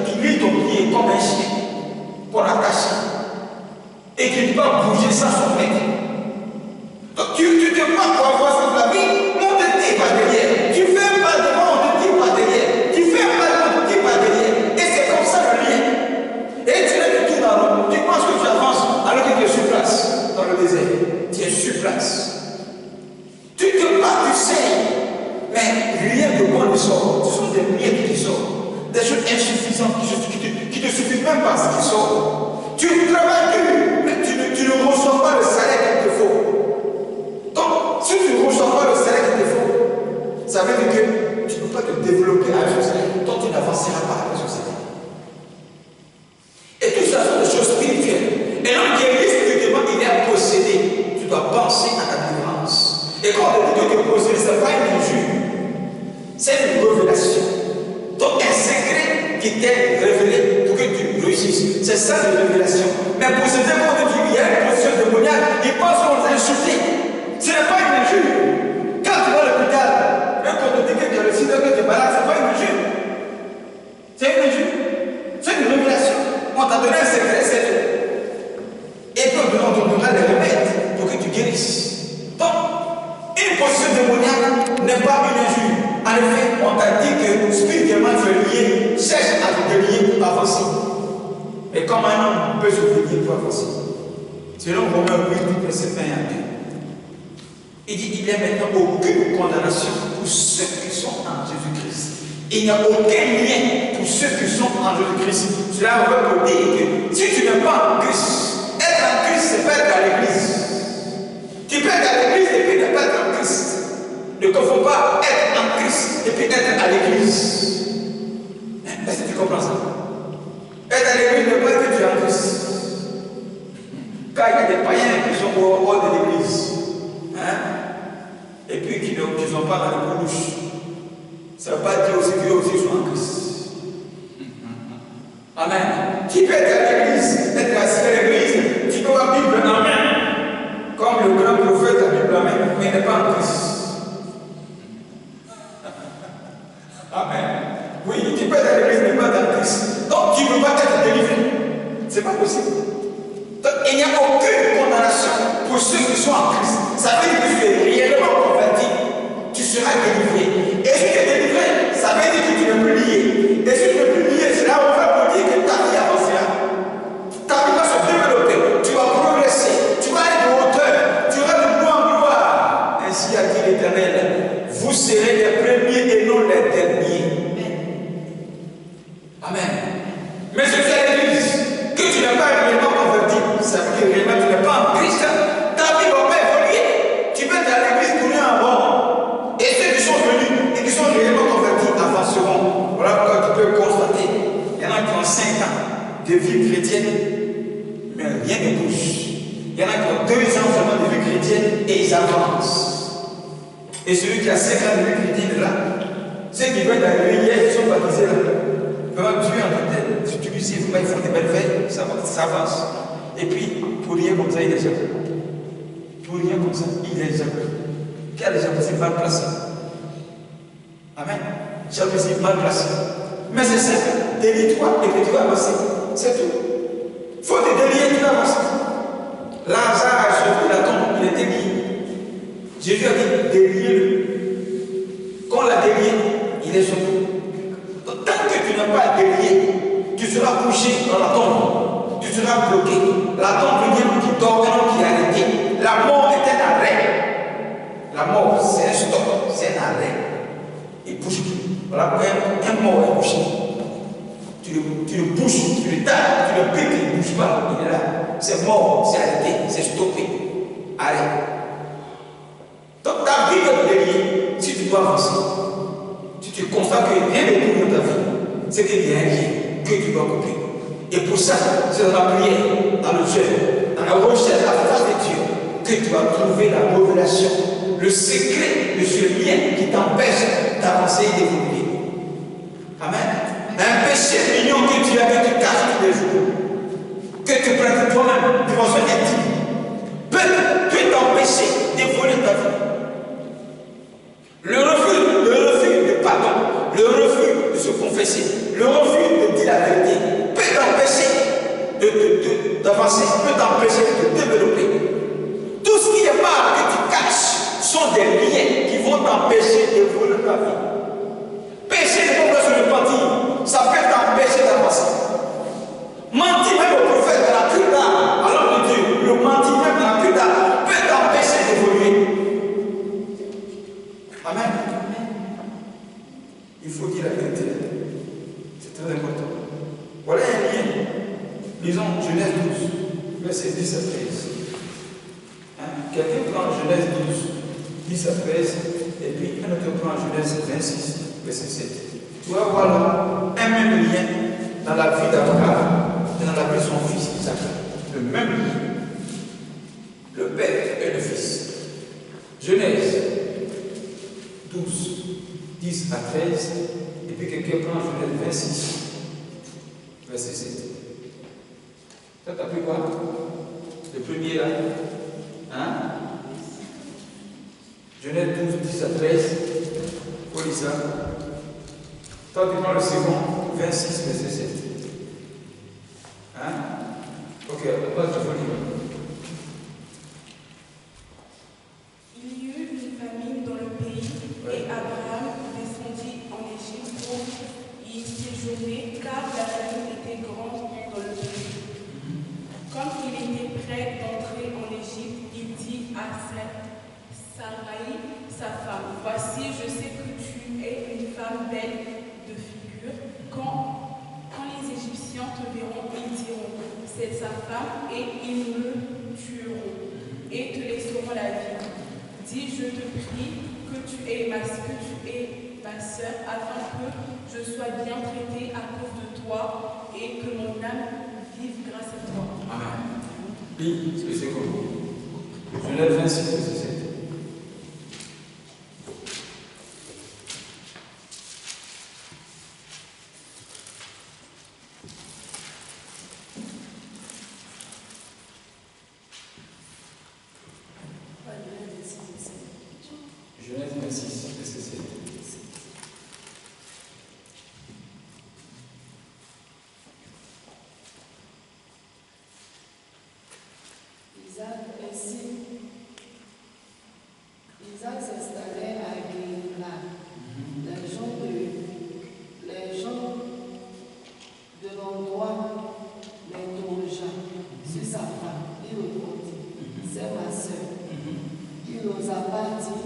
qui lie ton pied comme un chien pour l'attacher. Et qui ne peut pas bouger sans son maître. Donc tu te bats pour avoir cette la vie, on te dit par derrière. Tu fais un pas devant, on te dit par derrière. Tu fais un pas devant, on te dit par derrière. Et c'est comme ça le lien. Et tu n'es que tout dans l'eau. Tu penses que tu avances alors que tu es sur place dans le désert. Tu es sur place. Tu te bats, tu sais. Mais rien de bon ne sort. Ce sont des miettes qui sortent. Des choses insuffisantes qui ne suffisent même pas à ce qui sort. Tu travailles dur, mais tu ne reçois pas le salaire qu'il te faut. Donc, si tu ne reçois pas le salaire qu'il te faut, ça veut dire que tu ne peux pas te développer avec ce salaire. Donc, tu n'avanceras pas avec ce salaire. Et tout ça sont des choses spirituelles. Et l'homme qui est spirituellement, il est possédé. Tu dois penser à ta délivrance. Et quand on dit que tu es possédé, ce n'est pas une injure. C'est une révélation. Donc un secret qui t'est révélé pour que tu réussisses. C'est ça la révélation. Mais possédé, quand on dit qu'il y a une possession démoniaque, il pense qu'on t'a insulté. Ce n'est pas une injure. Quand tu vas à l'hôpital, même quand on te dit que tu as le sida, que tu es malade, ce n'est pas une injure. C'est une injure. C'est une révélation. On t'a donné un secret, c'est tout. Et puis on te donnera des remèdes pour que tu guérisses. Donc, une possession démoniaque n'est pas une injure. En effet, on t'a dit que spirituellement tu es lié, cherche à te délier pour avancer. Et comme un homme peut se délier pour avancer. Selon Romains 8, verset 1 à 2. Il dit, il n'y a maintenant aucune condamnation pour ceux qui sont en Jésus-Christ. Il n'y a aucun lien pour ceux qui sont en Jésus-Christ. Cela veut dire que si tu n'es pas en Christ, être en Christ, c'est pas être à l'église. Tu peux être à l'église et puis ne pas être en Christ. Ne confonds pas être en Christ et puis être à l'église. Est-ce que tu comprends ça? Être à l'église ne veut pas dire que tu es en Christ. Car il y a des païens qui sont au hors de l'église. Et puis qui ne sont pas dans le bouche. Ça ne veut pas dire aussi qu'eux aussi sont en Christ. Amen. Tu peux être à l'église, être assis à l'église, tu peux avoir la Bible en main. Comme le grand prophète a la Bible en main, mais il n'est pas en Christ. Amen. Oui, tu peux être à l'église, mais pas dans Christ. Donc tu ne peux pas être délivré. Ce n'est pas possible. Donc il n'y a aucune condamnation pour ceux qui sont en Christ. Ça veut dire que tu es réellement converti. Tu seras délivré. Et si tu es délivré, ça veut dire que tu n'es plus lié. Et si tu n'es plus lié, cela on va pour dire que ta vie avancera. Ta vie va se développer. Tu vas progresser. Tu vas être de hauteur. Tu vas de gloire en gloire. Ainsi a dit l'Éternel. Vous serez les premiers et non les derniers. Amen. Mais ce fait l'église, que tu n'es pas réellement converti, ça veut dire réellement tu n'es pas en Christ. Ta vie ne va pas évoluer. Tu peux être à l'église tourner en rond. Et ceux qui sont venus et qui sont réellement convertis avanceront. Voilà pourquoi tu peux constater. Il y en a qui ont 5 ans de vie chrétienne, mais rien ne bouge. Il y en a qui ont 2 ans seulement de vie chrétienne et ils avancent. Et celui qui a 5 ans de lui qui dit là, ceux qui veulent arriver hier, ils sont baptisés là. Quand tu es en tête, si tu lui dis, il faut des belles veilles, ça avance. Et puis, pour rien comme ça, il est jamais. Pour rien comme ça, il est jamais. Car les jalousies mal placées. Amen. Jalousie mal placée. Mais c'est simple. Délie-toi et que tu vas avancer. C'est tout. Il faut te délier, tu vas avancer. Lazare a sauvé la tombe, il était lié. Jésus a dit, déliez-le. Quand on l'a délié, il est sauvé. Donc, tant que tu n'as pas délié, tu seras couché dans la tombe. Tu seras bloqué. La tombe veut dire qui dort, qui est arrêté. La mort est un arrêt. La mort, c'est un stop, c'est un arrêt. Il bouge plus. Voilà, un mort est couché. Tu le bouges, tu le tapes, tu le piques, il ne bouge pas. Il est là. C'est mort, c'est arrêté, c'est stoppé. Arrêt. Donc ta vie va te délier si tu dois avancer. Si tu constates qu'il y a rien de tout dans ta vie, c'est qu'il y a un lien que tu dois couper. Et pour ça, c'est dans la prière, dans le jeûne, dans la recherche de la face de Dieu, que tu vas trouver la révélation, le secret de ce lien qui t'empêche d'avancer et d'évoluer. Amen. Un péché mignon que tu as, que tu caches tous les jours, que tu pratiques toi-même devant son intime, peut t'empêcher d'évoluer ta vie. Le refus de pardon, le refus de se confesser, le refus de dire la vérité peut t'empêcher d'avancer, peut t'empêcher de te développer. Tout ce qui est mal que tu caches sont des liens qui vont t'empêcher d'évoluer ta vie. Péché ne peut pas se repentir, ça peut t'empêcher d'avancer. Mentir même au prophète de la cure d'âme, alors que Dieu, le mentir même de la cure d'âme peut t'empêcher d'évoluer. Amen. Il faut dire la vérité. C'est très important. Voilà un lien. Lisons Genèse 12, versets 10 à 13. Hein? Quelqu'un prend Genèse 12, 10 à 13, et puis un autre prend Genèse 26, verset 7. Tu vas voir là un même lien dans la vie d'Abraham et dans la vie de son fils Isaac. Le même lien. Le père et le fils. Genèse 12, 10 à 13, et puis quelqu'un prend Genèse 26, verset 7. Ça t'as pris quoi? Le premier là. Hein? Genèse 12, 10 à 13, pour Isaac. Toi tu prends le second, 26, verset 7. Hein? Ok, moi je vais lire. Il y eut une famine dans le pays, et Abraham descendit en Égypte pour y séjourner, car la famine était grande dans le pays. Comme il était prêt d'entrer en Égypte, il dit à Sarai, sa femme, « Voici, je sais que tu es une femme belle de figure. Quand les Égyptiens te verront, ils diront, c'est sa femme, et ils me tueront, et te laisseront la vie. Dis, je te prie que tu es ma sœur, afin que je sois bien traitée à cause de toi, et que mon âme vive grâce à toi. » Amen. Lis ce que c'est comme Genèse 26, verset 7. Genèse 26, verset 7. Isaac s'installait à Guéla. Les gens de l'endroit l'interrogea sur sa femme. Il répondit, c'est ma sœur. Il n'osa pas dire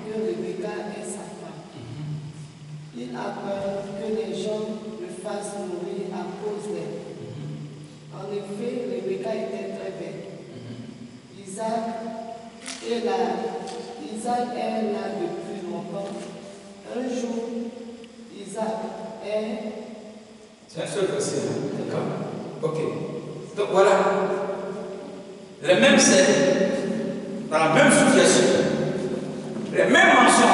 que Rebecca est sa femme. Il a peur que les gens le fassent mourir à cause d'elle. En effet, Rebecca était très belle. Isaac est là depuis longtemps. Un jour, Isaac est... C'est un seul verset, d'accord? Ok. Donc voilà. Les mêmes scènes, dans la même situation, les mêmes mentions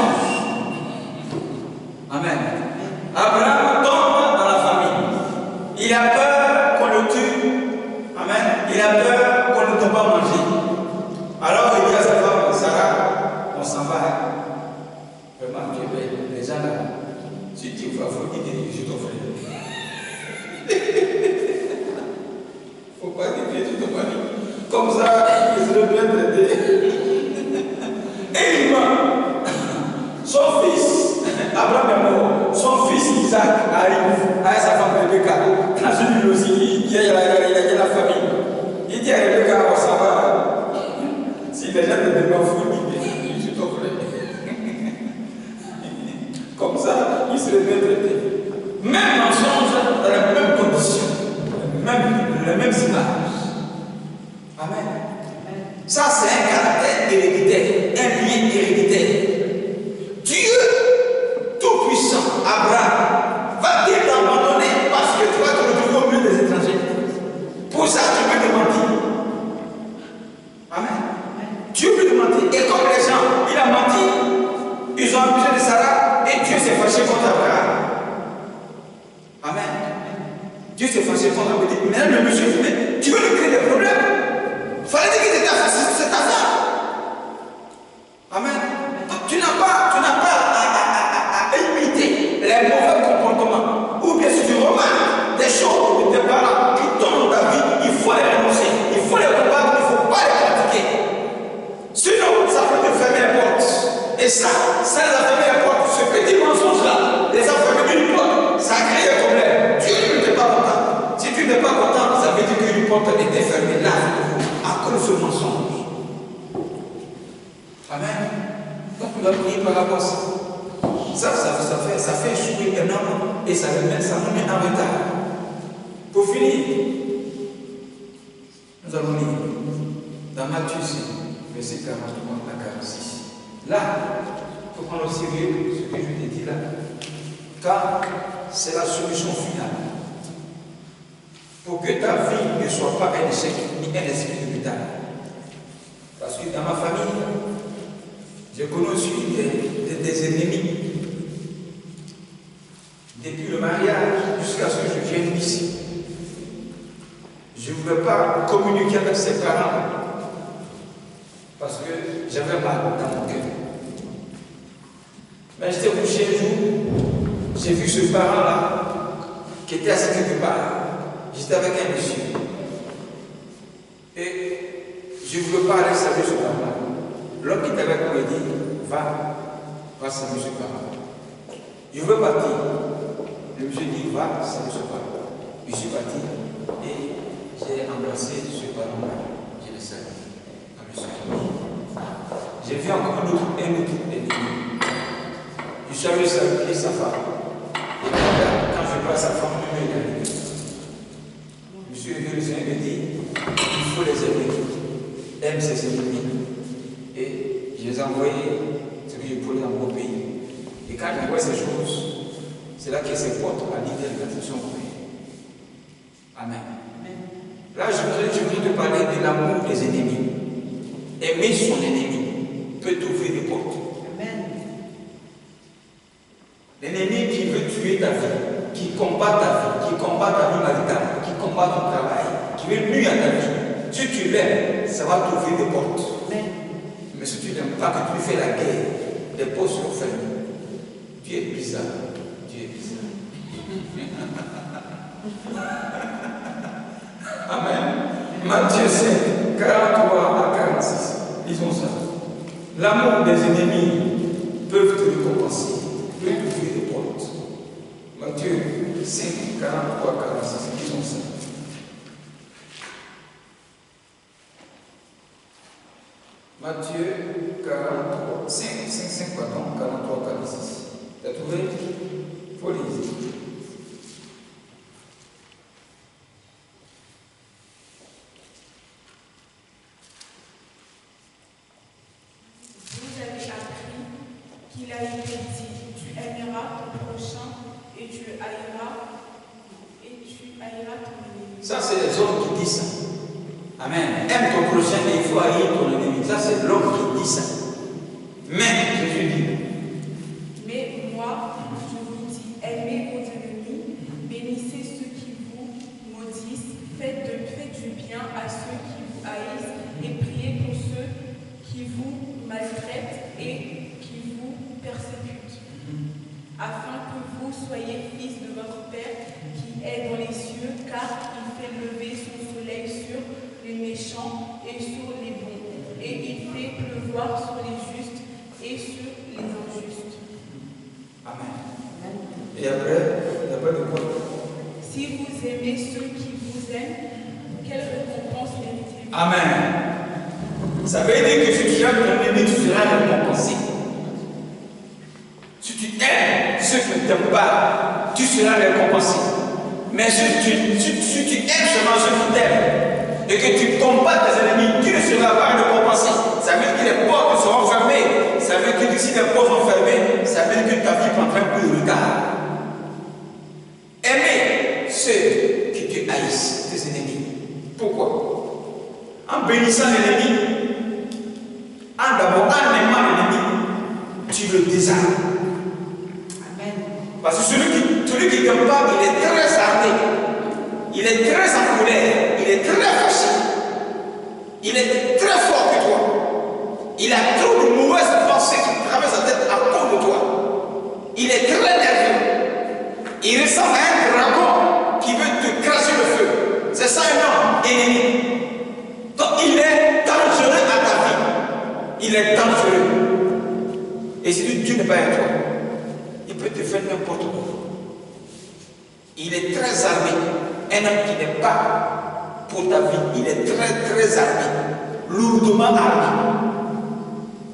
les gens ne demeurent fous, je suis ton frère. Comme ça, il serait bien traité. Même mensonge dans la même condition, les mêmes images. Amen. Ça, c'est un caractère héréditaire, un lien héréditaire. Dieu, tout-puissant, Abraham, va-t-il t'abandonner parce que tu vas te retrouver au milieu des étrangers? Pour ça, tu peux te mentir. Amen. Dieu peut te mentir. Et comme les gens, il a menti, ils ont abusé de Sarah et Dieu s'est fâché contre Abraham. Amen. Dieu s'est fâché contre Abraham. Mais le monsieur, mais tu veux lui créer des problèmes? Fallait dire que c'est ta femme. Amen. Donc, tu n'as pas à imiter les mauvais comportements. Ou bien si tu remarques des choses de tes parents qui tombent dans ta vie, il faut les renoncer, il faut les combattre, il ne faut pas les pratiquer. Sinon, ça peut te fermer les portes. Et ça les a fermé les portes. Ce petit mensonge-là, les a fermé une porte, ça a créé des problèmes. Dieu n'était pas content. Si tu n'es pas content, ça veut dire qu'une porte était fermée là. Ce mensonge. Amen. Donc on doit prier par rapport à ça. Ça fait échouer un homme et ça nous met en retard. Pour finir, nous allons lire dans Matthieu 5, verset 43 à 46. Là, il faut prendre au sérieux ce que je t'ai dit là, car c'est la solution finale. Pour que ta vie ne soit pas un échec ni un esprit de métal. Parce que dans ma famille, j'ai connu aussi des ennemis. Depuis le mariage jusqu'à ce que je vienne ici. Je ne voulais pas communiquer avec ses parents parce que j'avais mal dans mon cœur. Mais j'étais couché un jour, j'ai vu ce parent-là qui était assis quelque part. J'étais avec un monsieur. Et je ne voulais pas aller saluer ce parent-là. L'homme qui était avec moi, il dit, va saluer ce parent. Je veux partir. Le monsieur dit, va saluer ce parent. Je suis parti et j'ai embrassé ce parent-là. Je l'ai salué. J'ai vu encore un autre ennemi. Je suis allé saluer sa femme. Et quand je vois sa femme, je me regarde. Monsieur le Seigneur me dit, il faut les aimer. Aime ses ennemis. Et je les ai envoyés ce que je pouvais dans mon pays. Et quand je vois ces choses, c'est là que ces portes à l'identification créées. Amen. Là, je voudrais te parler de l'amour des ennemis. Aimer son ennemi peut t'ouvrir des portes. Amen. L'ennemi qui veut tuer ta vie, qui combat ta vie, qui combat ta vie maritale, qui combat ton travail, qui veut nuire à ta vie. Si tu l'aimes, ça va t'ouvrir des portes. Amen. Mais si tu n'aimes pas, que tu fais la guerre, des portes seront fermées. Dieu est bizarre. Dieu est bizarre. Amen. Matthieu 5, 43 à 46. Disons ça. L'amour des ennemis peut te récompenser, peut t'ouvrir des portes. Matthieu 5, 43 à 46. Disons ça. Matthieu 43, 5, pardon, 43, 46. Tu as trouvé? Il faut lire. Vous avez appris qu'il a été dit, tu aimeras ton prochain et tu haïras ton ennemi. Ça, c'est les hommes qui disent ça. Amen. Aime ton prochain et il faut haïr ton ennemi. Ça, c'est l'homme qui dit ça. Mais, Jésus dit. Mais moi, je vous dis, aimez vos ennemis, bénissez ceux qui vous maudissent, faites du bien à ceux qui vous haïssent et priez pour ceux qui vous maltraitent et qui vous persécutent, afin que vous soyez fils de votre Père qui est dans les cieux, car il fait lever son soleil sur les méchants et sur les bons, et il fait pleuvoir sur les justes et sur les injustes. Amen. Et après, il n'y a pas de quoi. Si vous aimez ceux qui vous aiment, quelle récompense méritez-vous? Amen. Ça veut dire que si tu aimes ton ennemi, tu seras récompensé. Si tu aimes ceux qui ne t'aiment pas, tu seras récompensé. Mais si tu aimes seulement ceux qui t'aiment et que tu combats tes ennemis, tu ne seras pas récompensé. Ça veut dire que les portes seront fermées. Ça veut dire que si les portes sont fermées, ça veut dire que ta vie prendra un peu de retard. Aimez ceux qui te haïssent, tes ennemis. Pourquoi? En bénissant l'ennemi, en aimant l'ennemi, tu le désarmes. Amen. Parce que celui qui t'aime pas, il est très armé, il est très en colère, il est très fâché, il est très fort que toi. Il a trop de mauvaises pensées qui traversent sa tête à cause de toi. Il est très nerveux. Il ressemble à un dragon qui veut te cracher le feu. C'est ça un homme ennemi. Donc il est dangereux à ta vie. Il est dangereux. Et si Dieu n'est pas avec toi, il peut te faire n'importe quoi. Il est très armé. Un homme qui n'est pas pour ta vie, il est très très armé. Lourdement armé.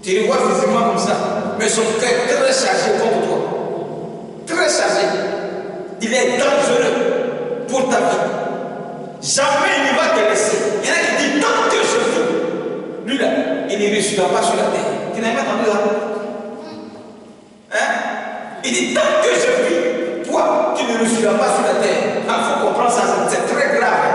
Tu le vois physiquement comme ça, mais son cœur est très chargé contre toi. Très chargé. Il est dangereux pour ta vie. Jamais il ne va te laisser. Il y en a qui disent tant que je vis. Lui là, il ne réussira pas sur la terre. Tu n'as pas entendu ça? Hein? Il dit tant que je vis, toi, tu ne réussiras pas sur la terre. Il faut comprendre ça, c'est très grave.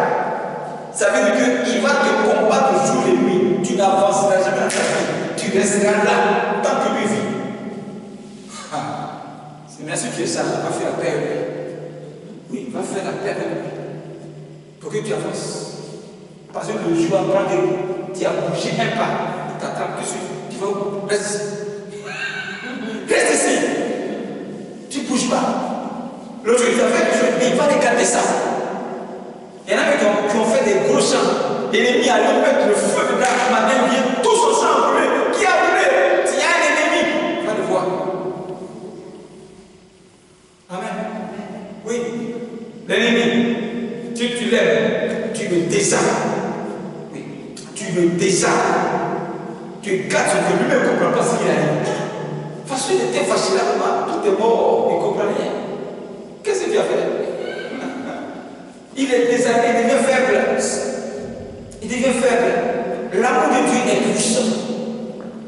Ça veut dire qu'il va te combattre jour et nuit. Tu n'avanceras jamais dans ta vie. Tu resteras là tant que lui vit. C'est bien sûr que ça va faire la paix avec lui. Oui, il va faire la paix avec lui. Pour que tu avances. Parce que le jour apprend que tu as bougé un pas, il t'attrape dessus. Tu vas où? Reste ici. Reste ici. Tu ne bouges pas. L'autre il t'a fait, il va regarder ça. Il y en a qui ont fait des gros champs. L'ennemi a mettre le feu dedans. Matin vient tout son sang brûlé. Qui a brûlé? Il y a un ennemi. Va le voir. Amen. Oui. L'ennemi, tu l'aimes, tu le désarmes. Oui. Tu le désarmes. Tu gardes ce que lui-même ne comprend pas ce qu'il a dit. Parce qu'il était fâché là-bas, tout est mort, il ne comprend rien. Qu'est-ce que tu as fait? Il est désarmé, il devient faible. Il devient faible. L'amour de Dieu est puissant.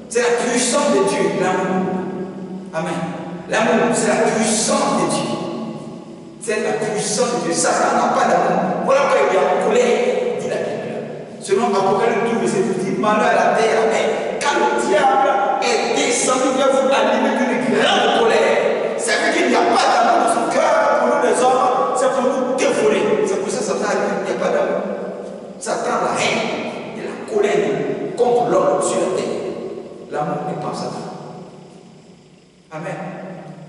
C'est la puissance de Dieu, l'amour. Amen. L'amour, c'est la puissance de Dieu. C'est la puissance de Dieu. Satan n'a pas d'amour. Voilà pourquoi il est en colère, dit la Bible. Selon Apocalypse 12, verset 12, dit malheur à la terre. Mais quand le diable est descendu vers vous à l'image d'une grande colère, ça veut dire qu'il n'y a pas d'amour dans son cœur pour nous les hommes, c'est pour nous dévorer. C'est pour ça que Satan a dit qu'il n'y a pas d'amour. Satan a la haine et la colère contre l'homme sur la terre. L'amour n'est pas Satan. Amen.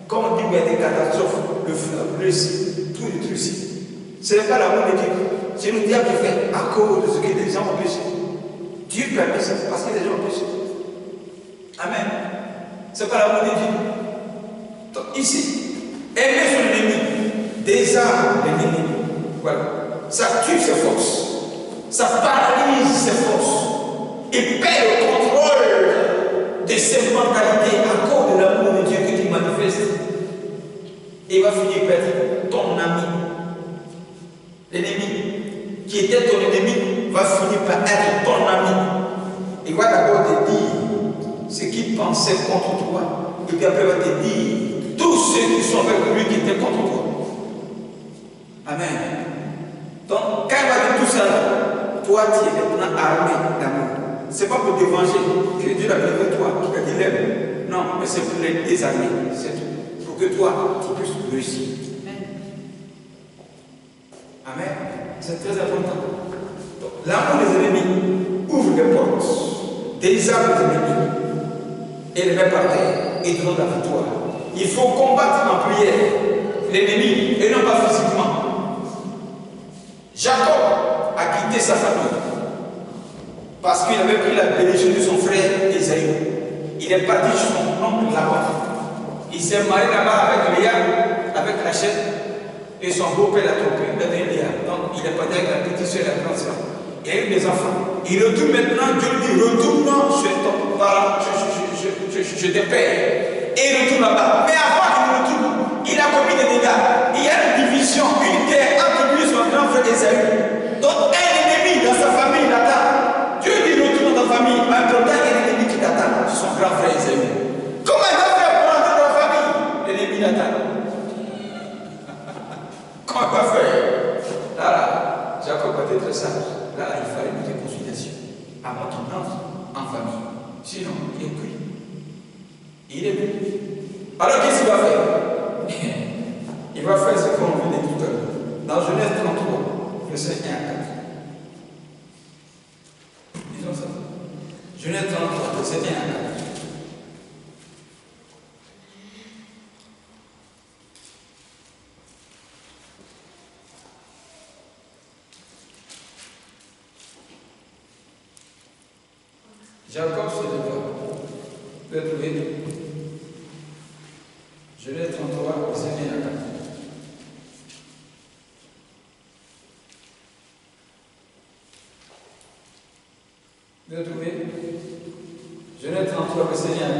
Comme on dit qu'il y a des catastrophes, le feu a brûlé ici, tout est détruit ici. Ce n'est pas l'amour de Dieu. C'est le diable qui fait à cause de ce que les gens ont péché. Dieu permet ça parce que les gens ont péché. Amen. Ce n'est pas l'amour de Dieu. Donc ici, aimer son ennemi, désarme l'ennemi. Voilà. Ça tue ses forces. Ça paralyse ses forces. Il perd le contrôle de ses mentalités à cause de l'amour de Dieu que tu manifestes. Et il va finir par être ton ami. L'ennemi qui était ton ennemi va finir par être ton ami. Il va d'abord te dire ce qu'il pensait contre toi. Et puis après il va te dire tous ceux qui sont avec lui qui étaient contre toi. Amen. Donc quand il va dire tout ça, toi tu es maintenant armé d'amour. Ce n'est pas pour te venger que Dieu l'a donné avec toi, qui t'a dit l'aime. Non, mais c'est pour les désarmer. C'est tout. Pour que toi, tu puisses réussir. Amen. C'est très important. L'amour des ennemis ouvre les portes, désarme les ennemis et les met par terre et donne la victoire. Il faut combattre en prière l'ennemi et non pas physiquement. Jacob a quitté sa famille parce qu'il avait pris la bénédiction de son frère Esaü. Il est parti chez son oncle là-bas. Il s'est marié là-bas avec Léa, avec Rachel, et son beau-père l'a trompé, il a donné Léa. Donc il est parti avec la petite soeur et la grande soeur. Il a eu des enfants. Il retourne maintenant, Dieu lui dit, retourne chez ton parent, je te paye. Et il retourne là-bas. Mais avant qu'il retourne, il a commis des dégâts. Il y a une division, une guerre entre lui et son grand frère Esaü. Donc un ennemi dans sa famille l'attend. Dieu dit, retourne dans ta famille. Mais pourtant, il y a un ennemi qui t'attend, son grand frère Esaü. Comment il va faire pour entrer dans la famille? L'ennemi l'attend. Comment il va faire? Là, Jacob était très sage. Là, il fallait une réconciliation avant ton entre en famille. Sinon, il est cuit. Il est cuit. Alors, qu'est-ce qu'il va faire? Il va faire ce qu'on vient de tout à l'heure. Dans Genèse 33, verset 1 à 4. Disons ça. Genèse 33, verset 1 à 4. Jacob se leva. Vous pouvez trouver Genèse 33, verset 1 à 4. Vous pouvez trouver Genèse 33, verset 1 à 4.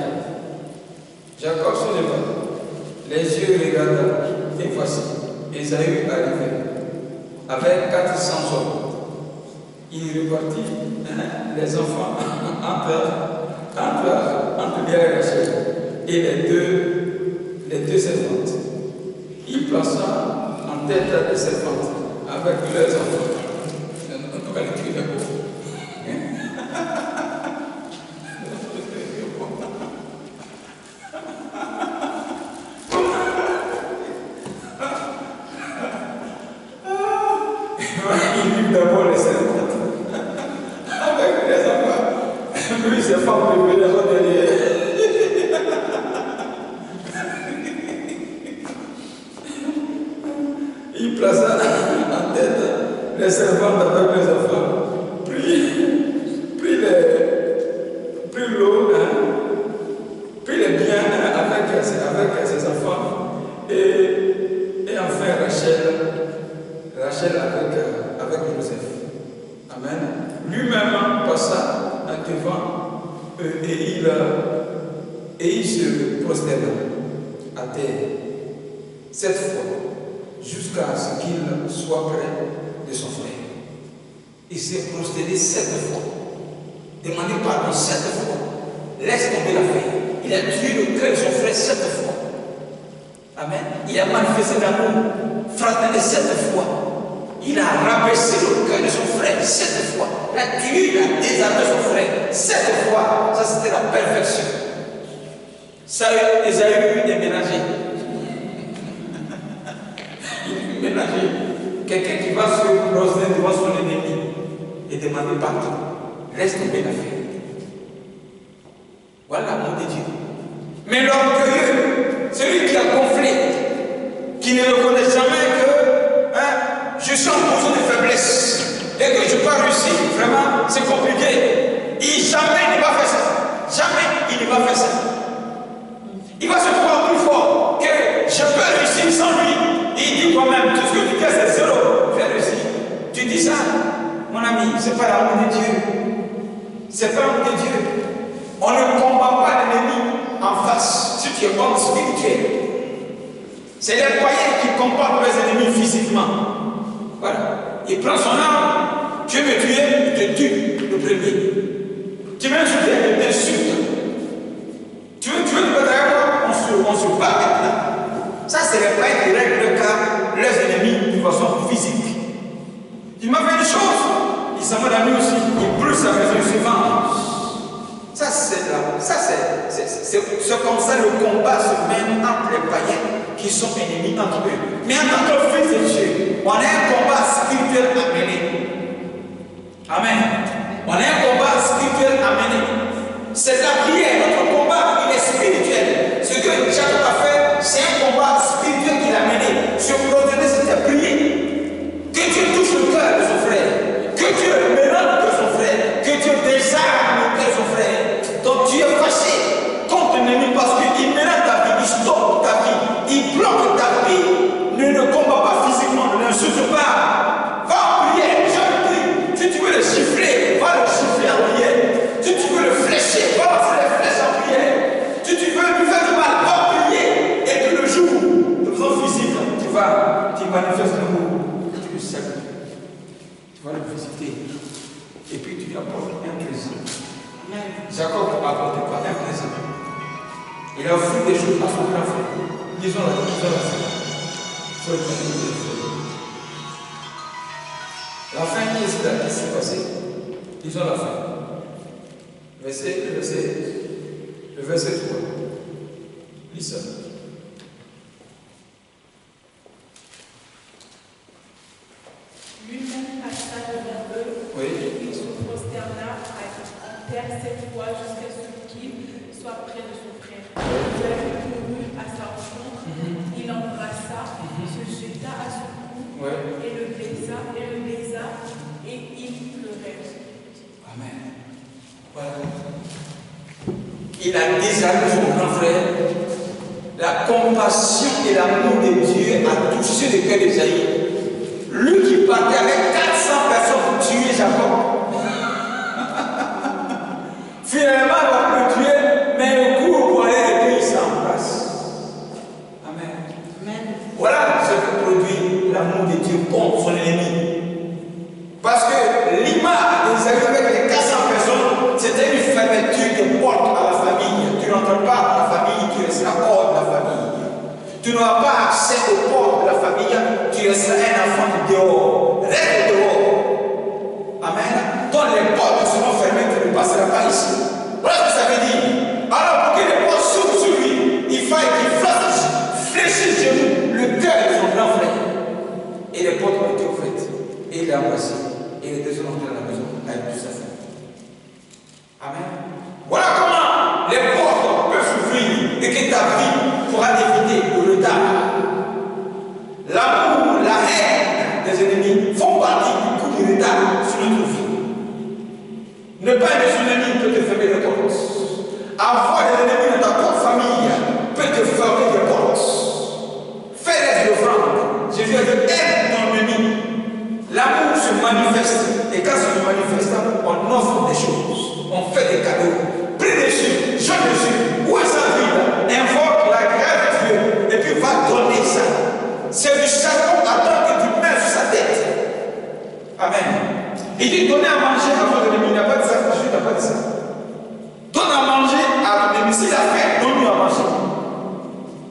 Jacob se leva, les yeux regarda, et voici, Ésaü arrivait, avec 400 hommes. Il repartit les enfants entre Léa et Rachel et les deux servantes. Il plaça en tête des servantes avec leurs enfants. On va les tuer d'abord. Il livre d'abord les servantes. Avec les enfants. Lui, ses femmes préférées sont derrière. Il plaça en tête les servantes avec les enfants. Prit l'eau, prit les biens avec ses enfants. Et enfin Rachel avec Joseph. Amen. Lui-même passa devant et il se prosterna à terre 7 fois jusqu'à ce qu'il soit près de son frère. Il s'est prosterné 7 fois. Demandez pardon 7 fois. Laisse tomber l'affaire. Il a tué le cœur de son frère 7 fois. Amen. Il a manifesté l'amour fraternel 7 fois. Il a rabaissé le cœur de son frère 7 fois. Il a tué, il a désarmé son frère 7 fois. Ça, c'était la perfection. Ça, Ésaü est ménagé. Il est ménagé. Quelqu'un qui va se prosterner devant son ennemi et demander pardon. Laisse tomber l'affaire. Voilà l'amour de Dieu. Mais l'orgueilleux, celui qui a gonflé, qui ne reconnaît jamais que je suis en position de faiblesse et que je ne peux pas réussir, vraiment, c'est compliqué. Jamais il ne va faire ça. Jamais il ne va faire ça. Il va se croire plus fort que je peux réussir sans lui. Il dit toi-même, tout ce que tu fais, c'est zéro. Je vais réussir. Tu dis ça, mon ami, ce n'est pas l'amour de Dieu. Ce n'est pas l'amour de Dieu. On ne combat pas l'ennemi en face si tu es homme spirituel. C'est les païens qui combattent les ennemis physiquement. Voilà. Il prend son arme, tu veux me tuer, il te tue le premier. Tu veux insulter, il t'insulte. Tu veux te battre avec moi, on se bat maintenant. Ça, c'est les païens qui règlent le cas, leurs ennemis de façon physique. Il m'a fait une chose, il s'en va la nuit aussi, il brûle sa maison, il se venge. Ça, c'est comme ça le combat se mène entre les païens qui sont ennemis entre eux. Mais en tant que fils de Dieu, on a un combat spirituel à mener. Amen. On a un combat spirituel à mener. C'est la prière, notre combat, il est spirituel. Ce que Jacob a fait, c'est un combat spirituel qu'il a mené. Se protéger, c'était prier. Que Dieu touche le cœur de son frère. Que Dieu mélange de son frère. Que Dieu désarme le cœur de son frère. Donc tu es fâché contre l'ennemi parce qu'il mélange ta vie, il stoppe ta vie, il bloque ta vie. Ne combat pas physiquement, ne l'insulte pas. Va en prière, je prie. Si tu veux le chiffrer, va le chiffrer. apporté quoi? Un présent. Il a offert des choses à son grand frère. Ils ont la fin. Il faut le connaître. La fin, qu'est-ce qui s'est passé? Ils ont la fin. Le verset 3. Lis ça. Lui-même passa devant eux, Oui. et il se prosterna en terre 7 fois jusqu'à ce qu'il soit près de son frère. Il courut à sa rencontre, il l'embrassa, se jeta à son cou, et le baisa, et il pleurait. Amen. Voilà. Il a désarmé son grand frère. La compassion et l'amour de Dieu a touché le cœur d'Ésaïe. Lui qui partait avec 400 personnes pour tuer Jacob. Finalement, il va le tuer, mais le coup pour aller et puis il s'embrasse. Amen. Voilà ce que produit l'amour de Dieu contre son ennemi. Parce que l'image d'Ésaïe avec les 400 personnes, c'était une fermeture de porte à la famille. Tu n'entres pas dans la famille, tu resteras hors de la famille. Tu n'auras pas accès aux portes de la famille, tu resteras un enfant de dehors. Reste dehors. Amen. Quand les portes seront fermées, tu ne passeras pas ici. Voilà ce que ça veut dire. Alors pour que les portes s'ouvrent sur lui, il faut qu'il fléchisse chez nous le cœur de son grand frère. Et les portes ont été ouvertes. Et il est embrassé. Et il est désormais entré dans la maison avec tout sa famille. Amen. Voilà comment les portes peuvent s'ouvrir et que ta vie pourra éviter le retard. L'amour, la haine des ennemis font partie du coup du retard sur notre vie. Ne pas aimer son ennemi peut te fermer les portes. Avoir des ennemis dans ta propre famille peut te fermer les portes. Fais les offrandes. Jésus a dit aime ton ennemi. L'amour se manifeste. Et quand ça se manifeste, on offre des choses. On fait des cadeaux. Prie dessus, chante dessus. Où est sa vie? Invoque la grâce de Dieu. Et puis va donner ça. C'est du charbon à temps que tu mets sur sa tête. Amen. Il dit donner à manger à ton ennemi. Il n'a pas dit ça. Jésus n'a pas dit ça. Donne à manger à ton ennemi. S'il a fait, donne-lui à manger.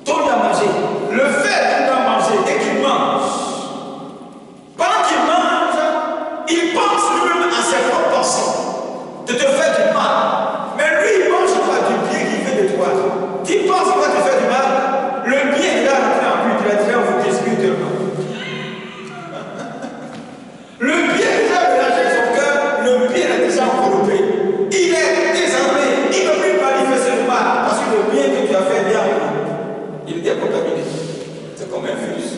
Donne-lui à manger. Le fait de donner à manger et qu'il mange. Pendant qu'il mange, il pense lui-même à ses propres pensées. De te faire du mal. Mais lui, il ne mange pas du bien qu'il fait de toi. Tu penses qu'il va te faire du mal. Le bien est là, tu vas dire, vous spirituellement. Le bien déjà mélangé son cœur, le bien est déjà enveloppé. Il est désarmé, il ne peut plus manifester le mal parce que le bien que tu as fait bien, il est contaminé. C'est comme un virus.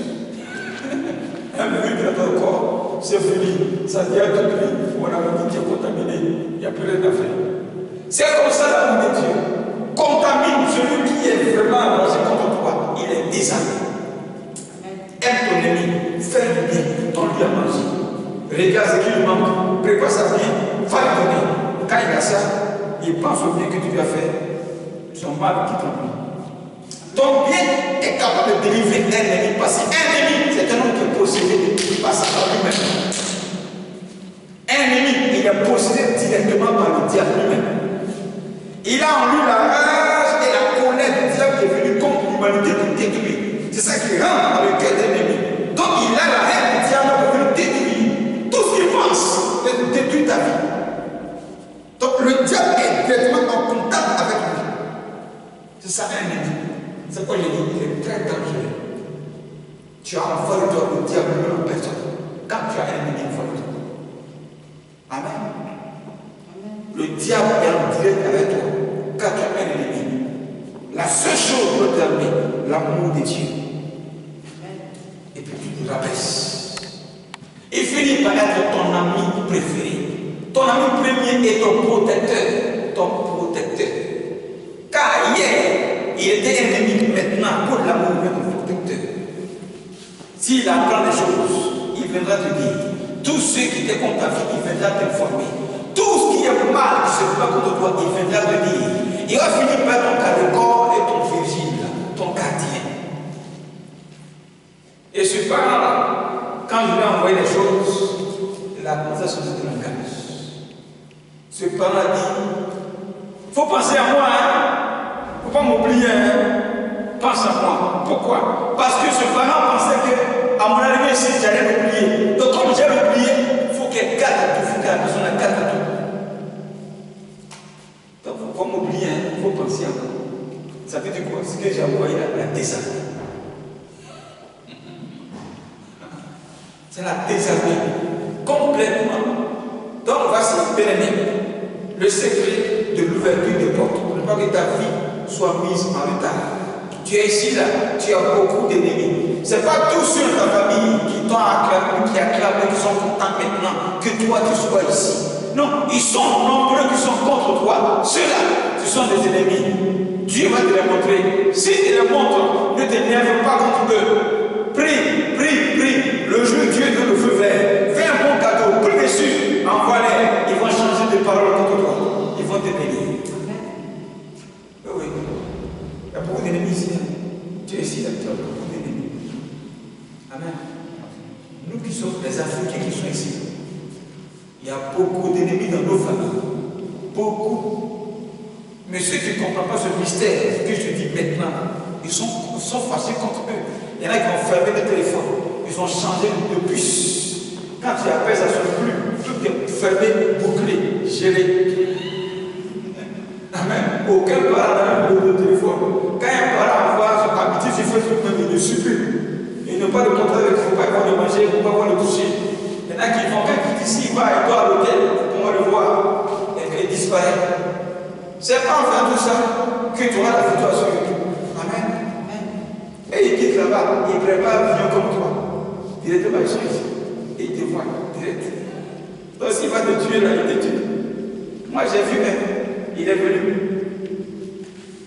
Un virus dans ton corps, c'est fini. Ça dit à toute vie, on a dit que tu es contaminé, il n'y a plus rien à faire. C'est comme ça l'amour de Dieu. Contamine celui qui est vraiment engagé contre toi, il est désarmé. Aime ton ennemi, fais du bien, donne-lui à manger. Regarde ce qu'il manque, prépare ça bien, va lui donner. Quand il a ça, il pense au bien que tu lui as fait, son mal qui t'ennuie. Ton bien est capable de délivrer un ennemi, parce qu'un ennemi, c'est un homme qui est possédé par Satan lui-même. Un ennemi, il est possédé directement par le diable lui-même. Il a en lui la rage et la colère du diable qui est venu contre l'humanité pour détruire. C'est ça qui rentre dans le cœur de l'ennemi. Donc il a la haine du diable pour venir détruire. Tout ce qu'il pense, c'est de détruire ta vie. Donc le diable est directement en contact avec lui. C'est ça un ennemi. C'est quoi l'ennemi? Il est très dangereux. Tu as en face de toi le diable en personne. Quand tu as un ennemi en face de toi. Amen. Le diable est en direct avec toi. Quand tu as un ennemi. La seule chose pour t'amener, l'amour de Dieu. Et puis tu te rabaisses. Il finit par être ton ami préféré. Ton ami premier est ton protecteur. Ton protecteur. Car hier, il était ennemi. Maintenant, pour l'amour de ton protecteur. S'il apprend des choses, il viendra te dire. Tout ce qui t'est contre ta vie, il viendra t'informer. Tout ce qui est mal, qui se passe contre toi, il viendra te dire. Il va finir par ton cas de corps et ton vigile, ton gardien. Et ce parent-là, quand je lui ai envoyé les choses, il a commencé à changer de langage. Ce parent a dit, faut penser à moi, hein. Faut pas m'oublier, hein. Pense à moi. Pourquoi? Parce que ce parent pensait que, à mon arrivée ici, j'allais m'oublier. Donc, comme j'ai oublié, il faut qu'elle garde tout, il faut que la personne la garde tout. Donc, il ne faut pas m'oublier, hein. Il faut penser à moi. Ça veut dire quoi? Ce que j'ai envoyé là, la désarmée. C'est la désarmée. Complètement. Donc, voici, bien-aimé, le secret de l'ouverture des portes. Pour ne pas que ta vie soit mise en retard. Tu es ici, là, tu as beaucoup d'ennemis. Ce n'est pas tous ceux de ta famille qui t'ont acclamé, qui sont contents maintenant que toi tu sois ici. Non, ils sont nombreux qui sont contre toi. Ceux-là, ce sont des ennemis. Dieu va te les montrer. Si tu les montres, ne t'énerve pas contre eux. Prie, prie, prie. Le jour où Dieu donne le feu vert, fais un bon cadeau, prie dessus, envoie-les. Ils vont changer de parole contre toi. Ils vont te bénir. Oui. Il y a beaucoup d'ennemis ici. Tu es ici, là, tu as beaucoup d'ennemis. Amen. Nous qui sommes les Africains qui sont ici, il y a beaucoup d'ennemis dans nos familles. Beaucoup. Mais ceux qui ne comprennent pas ce mystère que je dis maintenant, ils sont fâchés contre eux. Il y en a qui ont fermé le téléphone. Ils ont changé de puce. Quand tu appelles, ça ne sonne plus. Tout est fermé, bouclé, gelé. Amen. Aucun parent n'a le téléphone. Quand un parent envoie son habitude sur Facebook, même il le supprime. Il n'a pas de contact avec, il ne faut pas avoir le manger, il ne faut pas avoir le toucher. Il y en a qui vont, quand il dit ici, il va, il doit à l'hôtel, on va le voir. Et puis il disparaît. C'est pas en faisant tout ça que tu auras la victoire sur YouTube. Amen. Et il quitte là-bas, il prépare un comme toi. Directement, il change. Et il te voit, direct. Donc s'il va te tuer là, il te tue. Moi j'ai vu même, il est venu.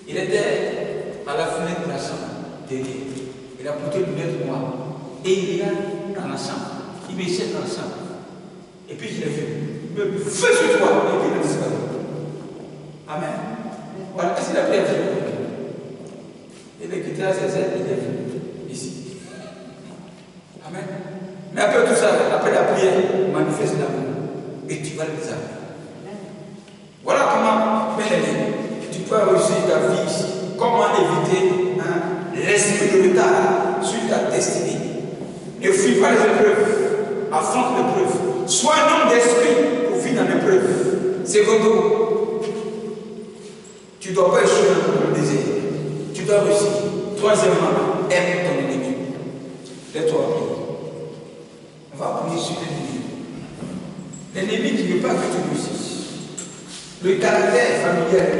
Il était à la fenêtre de la chambre, derrière. Il a porté une lunette noire. Et il regarde dans la chambre. Il me jette dans la chambre. Et puis je l'ai vu. Il me feu sur toi. Et puis il a disparu. Amen. Voilà, est-ce qu'il a pris à Dieu? Il est quitté à ses ailes, il est venu ici. Amen. Mais après tout ça, après la prière, manifeste l'amour. Et tu vas le désarmer. Voilà comment, bien-aimé, tu peux réussir ta vie ici. Comment éviter l'esprit de retard sur ta destinée. Ne fuis pas les épreuves. Affronte l'épreuve. Sois un homme d'esprit pour vivre dans l'épreuve. C'est votre. Tu ne dois pas échouer dans le désert. Tu dois réussir. Troisièmement, aime ton ennemi. Lève-toi à prier. On va prier sur l'ennemi. L'ennemi qui ne veut pas que tu réussisses. Le caractère familial.